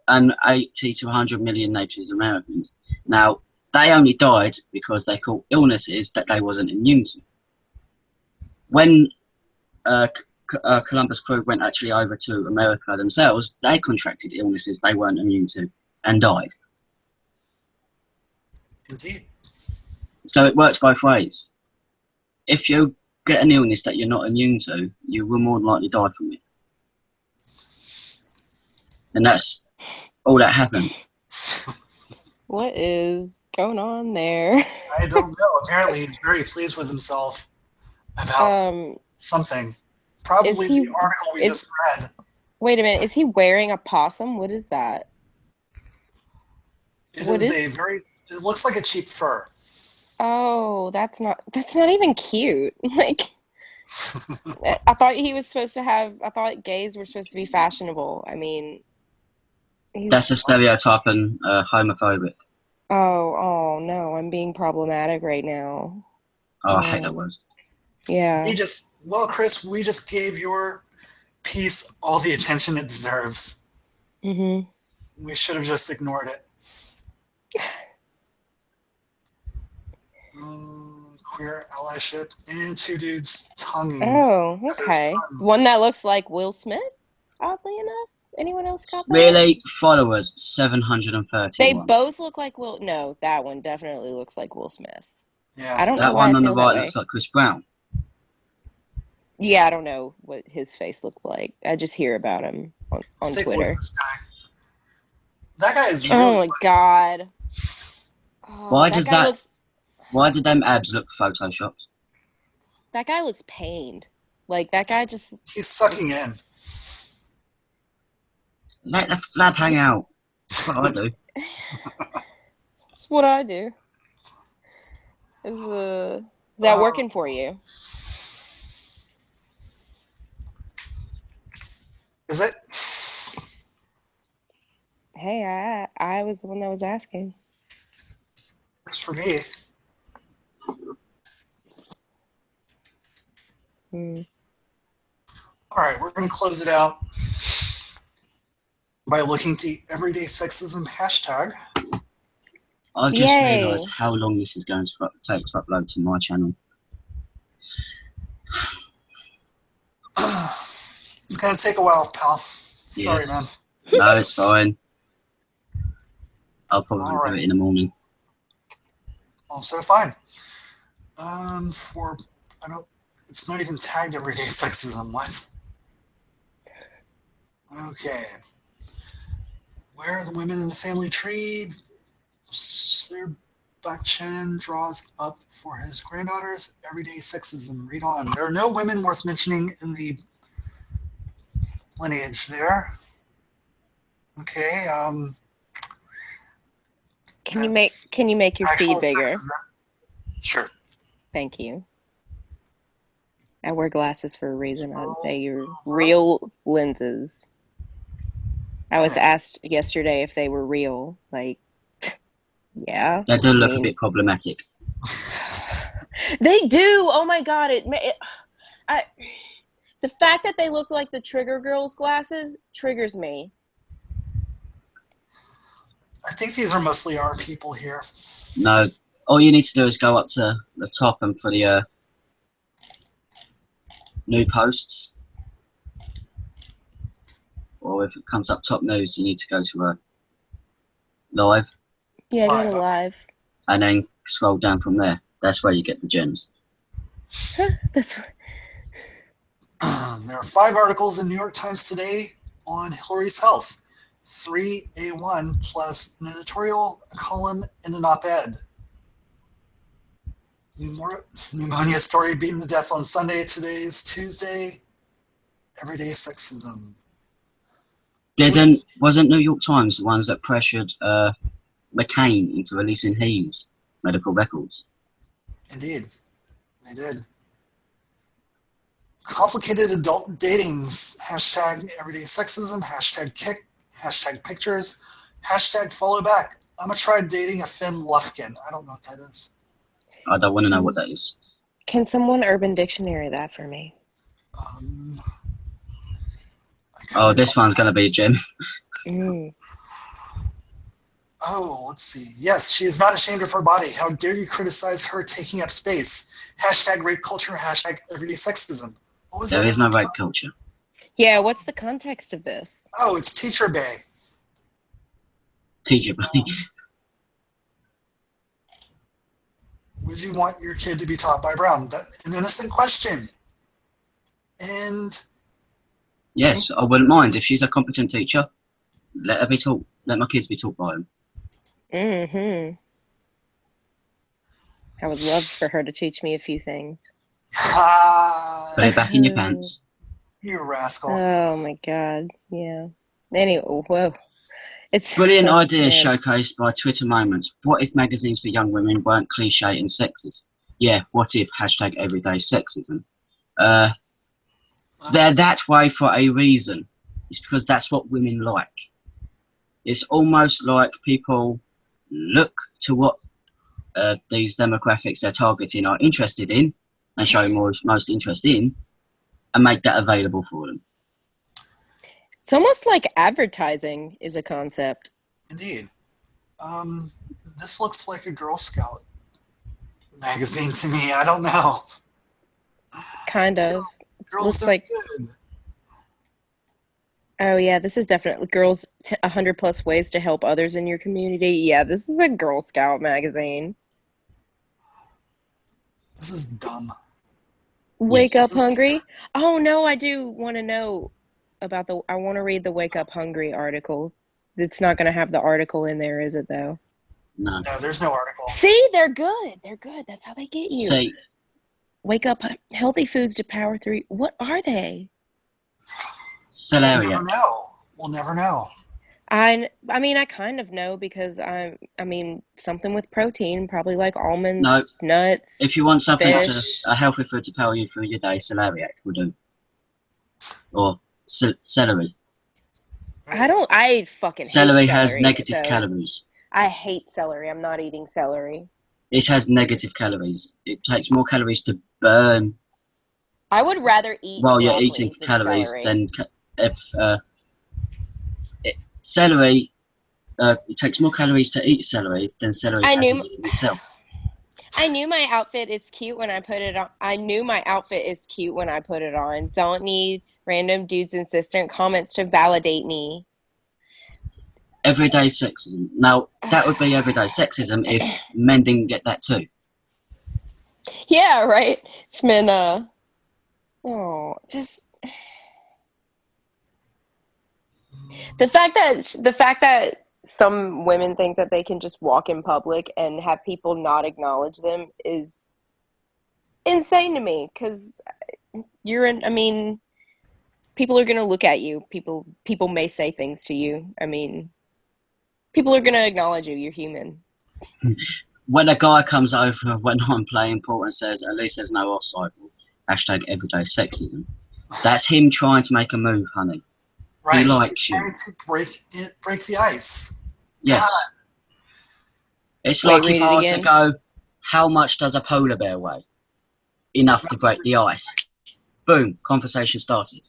[SPEAKER 2] 80 to 100 million Native Americans. Now, they only died because they caught illnesses that they wasn't immune to. When Columbus crew went actually over to America themselves, they contracted illnesses they weren't immune to and died.
[SPEAKER 1] Indeed.
[SPEAKER 2] So it works both ways. If you get an illness that you're not immune to, you will more than likely die from it. And that's all that happened.
[SPEAKER 3] What is going on there?
[SPEAKER 1] I don't know. Apparently, he's very pleased with himself about something. Probably the article we just read.
[SPEAKER 3] Wait a minute. Is he wearing a possum? What is that?
[SPEAKER 1] It looks like a cheap fur.
[SPEAKER 3] Oh, that's not even cute. Like, I thought gays were supposed to be fashionable. I mean,
[SPEAKER 2] That's a stereotype and homophobic.
[SPEAKER 3] Oh no, I'm being problematic right now.
[SPEAKER 2] Oh, I hate that word.
[SPEAKER 3] Yeah.
[SPEAKER 1] Chris, we just gave your piece all the attention it deserves.
[SPEAKER 3] Mm-hmm.
[SPEAKER 1] We should have just ignored it. Queer allyship and two dudes tonguing.
[SPEAKER 3] Oh, okay. One that looks like Will Smith, oddly enough. Anyone else got that?
[SPEAKER 2] Really? Followers, 731.
[SPEAKER 3] They both look like Will. No, that one definitely looks like Will Smith.
[SPEAKER 1] Yeah.
[SPEAKER 3] I don't know
[SPEAKER 2] That
[SPEAKER 3] why
[SPEAKER 2] one
[SPEAKER 3] I
[SPEAKER 2] on the
[SPEAKER 3] feel that
[SPEAKER 2] right
[SPEAKER 3] way.
[SPEAKER 2] looks like Chris Brown.
[SPEAKER 3] Yeah, I don't know what his face looks like. I just hear about him on
[SPEAKER 1] Let's take
[SPEAKER 3] Twitter.
[SPEAKER 1] a look at this guy. That guy is
[SPEAKER 3] Oh my god. Oh,
[SPEAKER 2] Why does that?
[SPEAKER 3] looks,
[SPEAKER 2] Why did them abs look photoshopped?
[SPEAKER 3] that guy looks pained. Like that guy just.
[SPEAKER 1] He's sucking in.
[SPEAKER 2] Let the flab hang out. That's what I do.
[SPEAKER 3] That's what I do. Is that working for you?
[SPEAKER 1] Is it?
[SPEAKER 3] Hey, I was the one that was asking.
[SPEAKER 1] Works for me. All right, we're going to close it out by looking at the everyday sexism hashtag.
[SPEAKER 2] I've just realised how long this is going to take to upload to my channel.
[SPEAKER 1] It's going to take a while, pal. Sorry, man.
[SPEAKER 2] No, it's fine. I'll probably do it in the morning.
[SPEAKER 1] Also fine. It's not even tagged everyday sexism. What? Okay. Where are the women in the family tree? Sir Bakchen draws up for his granddaughters. Everyday sexism. Read on. There are no women worth mentioning in the lineage there. Okay.
[SPEAKER 3] Can you make your feed bigger?
[SPEAKER 1] Sexism. Sure.
[SPEAKER 3] Thank you. I wear glasses for a reason. They're real lenses. I was asked yesterday if they were real. Like, yeah.
[SPEAKER 2] They do look a bit problematic.
[SPEAKER 3] They do. Oh my god! The fact that they look like the Trigger Girls glasses triggers me.
[SPEAKER 1] I think these are mostly our people here.
[SPEAKER 2] No, all you need to do is go up to the top and for the new posts, or if it comes up top news, you need to go to live.
[SPEAKER 3] Yeah, go to live.
[SPEAKER 2] And then scroll down from there. That's where you get the gems.
[SPEAKER 3] That's
[SPEAKER 1] There are 5 articles in New York Times today on Hillary's health. 3A1 plus an editorial, a column, and an op-ed. Pneumonia story beaten to death on Sunday. Today's Tuesday. Everyday sexism.
[SPEAKER 2] Wasn't New York Times the ones that pressured McCain into releasing his medical records?
[SPEAKER 1] Indeed, they did. Complicated adult datings. Hashtag everyday sexism. Hashtag kick. Hashtag pictures. Hashtag follow back. I'm going to try dating a Fem Lufkin. I don't know what that is.
[SPEAKER 2] I don't want to know what that is.
[SPEAKER 3] Can someone Urban Dictionary that for me?
[SPEAKER 2] This one's going to be a gem.
[SPEAKER 1] Oh, let's see. Yes, she is not ashamed of her body. How dare you criticize her taking up space? Hashtag rape culture. Hashtag everyday sexism. What was that?
[SPEAKER 2] There is no rape culture.
[SPEAKER 3] Yeah, what's the context of this?
[SPEAKER 1] Oh, it's Teacher Bay.
[SPEAKER 2] Teacher Bay.
[SPEAKER 1] Would you want your kid to be taught by Brown? That's an innocent question. And
[SPEAKER 2] yes, I wouldn't mind. If she's a competent teacher, let her be taught. Let my kids be taught by him.
[SPEAKER 3] I would love for her to teach me a few things.
[SPEAKER 2] Put it back in your pants.
[SPEAKER 1] You rascal.
[SPEAKER 3] Oh my god. Yeah. Anyway, whoa. It's
[SPEAKER 2] brilliant idea showcased by Twitter Moments. What if magazines for young women weren't cliche and sexist? Yeah, what if hashtag everyday sexism? They're that way for a reason. It's because that's what women like. It's almost like people look to what these demographics they're targeting are interested in and show most interest in, and make that available for them.
[SPEAKER 3] It's almost like advertising is a concept.
[SPEAKER 1] Indeed. This looks like a Girl Scout magazine to me. I don't know.
[SPEAKER 3] Kind of.
[SPEAKER 1] Girls
[SPEAKER 3] Looks
[SPEAKER 1] do
[SPEAKER 3] like.
[SPEAKER 1] good.
[SPEAKER 3] Oh yeah, this is definitely girls. 100 plus ways to help others in your community. Yeah, this is a Girl Scout magazine.
[SPEAKER 1] This is dumb.
[SPEAKER 3] Wake
[SPEAKER 2] Yes.
[SPEAKER 3] Up Hungry. Oh no, I do want to know about the. I want to read the Wake Up Hungry article. It's not going to have the article in there, is it though?
[SPEAKER 2] No.
[SPEAKER 1] No, there's no article.
[SPEAKER 3] See, they're good. They're good. That's how they get you.
[SPEAKER 2] See,
[SPEAKER 3] Wake Up Healthy Foods to Power Through. What are they?
[SPEAKER 1] We'll
[SPEAKER 2] celeriac.
[SPEAKER 1] never know. We'll never know.
[SPEAKER 3] I mean, I kind of know because I mean, something with protein, probably like almonds,
[SPEAKER 2] No.
[SPEAKER 3] nuts.
[SPEAKER 2] If you want something
[SPEAKER 3] Fish.
[SPEAKER 2] a healthy food to power you through your day, celeriac will do. Or celery.
[SPEAKER 3] I fucking
[SPEAKER 2] Celery
[SPEAKER 3] hate
[SPEAKER 2] has
[SPEAKER 3] celery,
[SPEAKER 2] negative
[SPEAKER 3] so
[SPEAKER 2] calories.
[SPEAKER 3] I hate celery. I'm not eating celery.
[SPEAKER 2] It has negative calories. It takes more calories to burn
[SPEAKER 3] I would rather eat
[SPEAKER 2] while you're
[SPEAKER 3] broccoli
[SPEAKER 2] eating
[SPEAKER 3] than
[SPEAKER 2] calories
[SPEAKER 3] celery.
[SPEAKER 2] than if celery. It takes more calories to eat celery than celery
[SPEAKER 3] I
[SPEAKER 2] has
[SPEAKER 3] knew
[SPEAKER 2] in it itself.
[SPEAKER 3] I knew my outfit is cute when I put it on. I knew my outfit is cute when I put it on. Don't need random dudes' insistent comments to validate me.
[SPEAKER 2] Everyday sexism. Now, that would be everyday sexism if men didn't get that too.
[SPEAKER 3] Yeah, right. If men, just the fact that some women think that they can just walk in public and have people not acknowledge them is insane to me. Because I mean, people are gonna look at you. People may say things to you. I mean, people are gonna acknowledge you. You're human.
[SPEAKER 2] When a guy comes over when I'm playing pool and says, at least there's no offside, hashtag everyday sexism, that's him trying to make a move, honey.
[SPEAKER 1] Right.
[SPEAKER 2] He likes
[SPEAKER 1] He's
[SPEAKER 2] you.
[SPEAKER 1] trying to break the ice.
[SPEAKER 2] Yes.
[SPEAKER 1] God.
[SPEAKER 2] It's
[SPEAKER 3] Wait,
[SPEAKER 2] like
[SPEAKER 3] read
[SPEAKER 2] if
[SPEAKER 3] it
[SPEAKER 2] I was to
[SPEAKER 3] again.
[SPEAKER 2] go, how much does a polar bear weigh? Enough to break the ice. Boom, conversation started.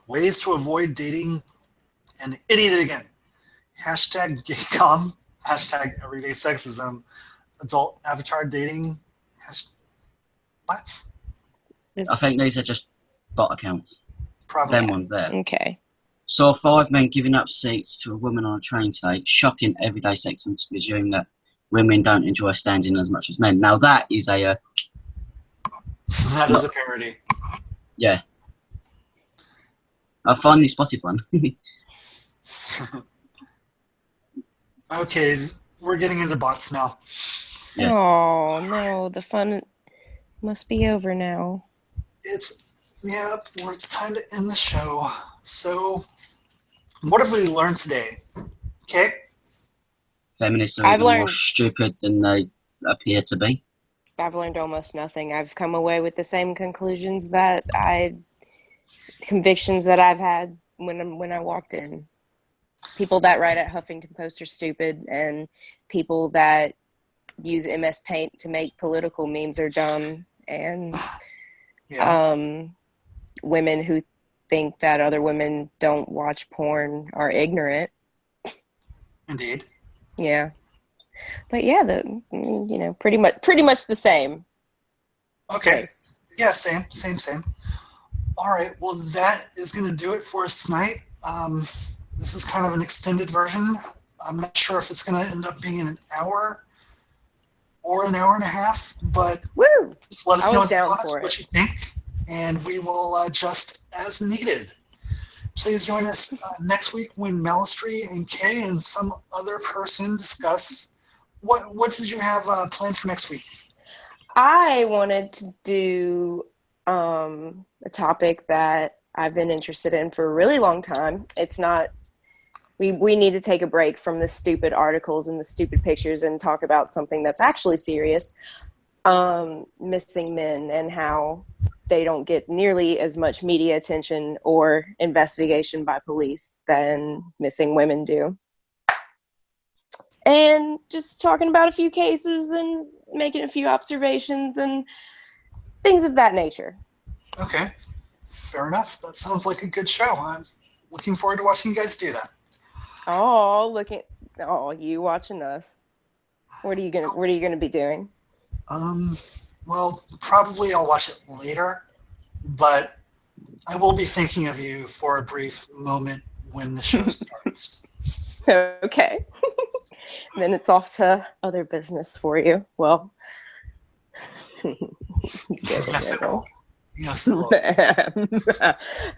[SPEAKER 1] Ways to avoid dating an idiot again. Hashtag gaycom. Hashtag everyday sexism. Adult avatar dating. What?
[SPEAKER 2] I think these are just bot accounts.
[SPEAKER 1] Probably.
[SPEAKER 2] Them ones there.
[SPEAKER 3] Okay.
[SPEAKER 2] Saw 5 men giving up seats to a woman on a train today. Shocking everyday sexism to presume that women don't enjoy standing as much as men. Now that is a...
[SPEAKER 1] that is a parody.
[SPEAKER 2] Yeah. I finally spotted one.
[SPEAKER 1] Okay, we're getting into bots now.
[SPEAKER 2] Yeah.
[SPEAKER 3] Oh no, the fun must be over now.
[SPEAKER 1] It's time to end the show. So, what have we learned today? Okay.
[SPEAKER 2] Feminists are
[SPEAKER 3] I've
[SPEAKER 2] even more
[SPEAKER 3] learned-
[SPEAKER 2] stupid than they appear to be.
[SPEAKER 3] I've learned almost nothing. I've come away with the same convictions that I've had when I walked in. People that write at Huffington Post are stupid, and people that use MS Paint to make political memes are dumb, and women who think that other women don't watch porn are ignorant.
[SPEAKER 1] Indeed.
[SPEAKER 3] Yeah. But yeah, pretty much the same.
[SPEAKER 1] Okay.
[SPEAKER 3] Place.
[SPEAKER 1] Yeah, same. All right. Well, that is going to do it for us tonight. This is kind of an extended version. I'm not sure if it's going to end up being an hour or an hour and a half, but
[SPEAKER 3] Woo!
[SPEAKER 1] just let us know
[SPEAKER 3] what
[SPEAKER 1] you think, and we will adjust as needed. Please join us next week when Malicestry and Cae and some other person discuss what did you have planned for next week? I
[SPEAKER 3] wanted to do a topic that I've been interested in for a really long time. It's not. We need to take a break from the stupid articles and the stupid pictures and talk about something that's actually serious. Missing men and how they don't get nearly as much media attention or investigation by police than missing women do. And just talking about a few cases and making a few observations and things of that nature.
[SPEAKER 1] Okay, fair enough. That sounds like a good show. I'm looking forward to watching you guys do that.
[SPEAKER 3] You watching us. What are you gonna be doing?
[SPEAKER 1] Well, probably I'll watch it later, but I will be thinking of you for a brief moment when the show starts.
[SPEAKER 3] Okay. Then it's off to other business for you. Well,
[SPEAKER 1] Yes, it will. Yes, it will.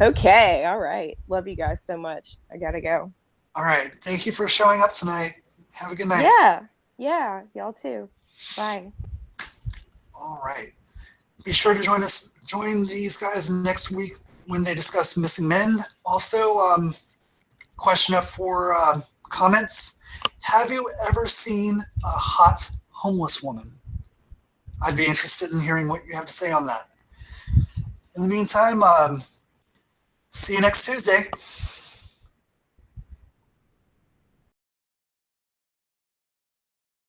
[SPEAKER 3] Okay, all right. Love you guys so much. I gotta go.
[SPEAKER 1] All right. Thank you for showing up tonight. Have a good night.
[SPEAKER 3] Yeah. Y'all too. Bye.
[SPEAKER 1] All right. Be sure to join these guys next week when they discuss missing men. Also, question up for comments. Have you ever seen a hot homeless woman? I'd be interested in hearing what you have to say on that. In the meantime, see you next Tuesday.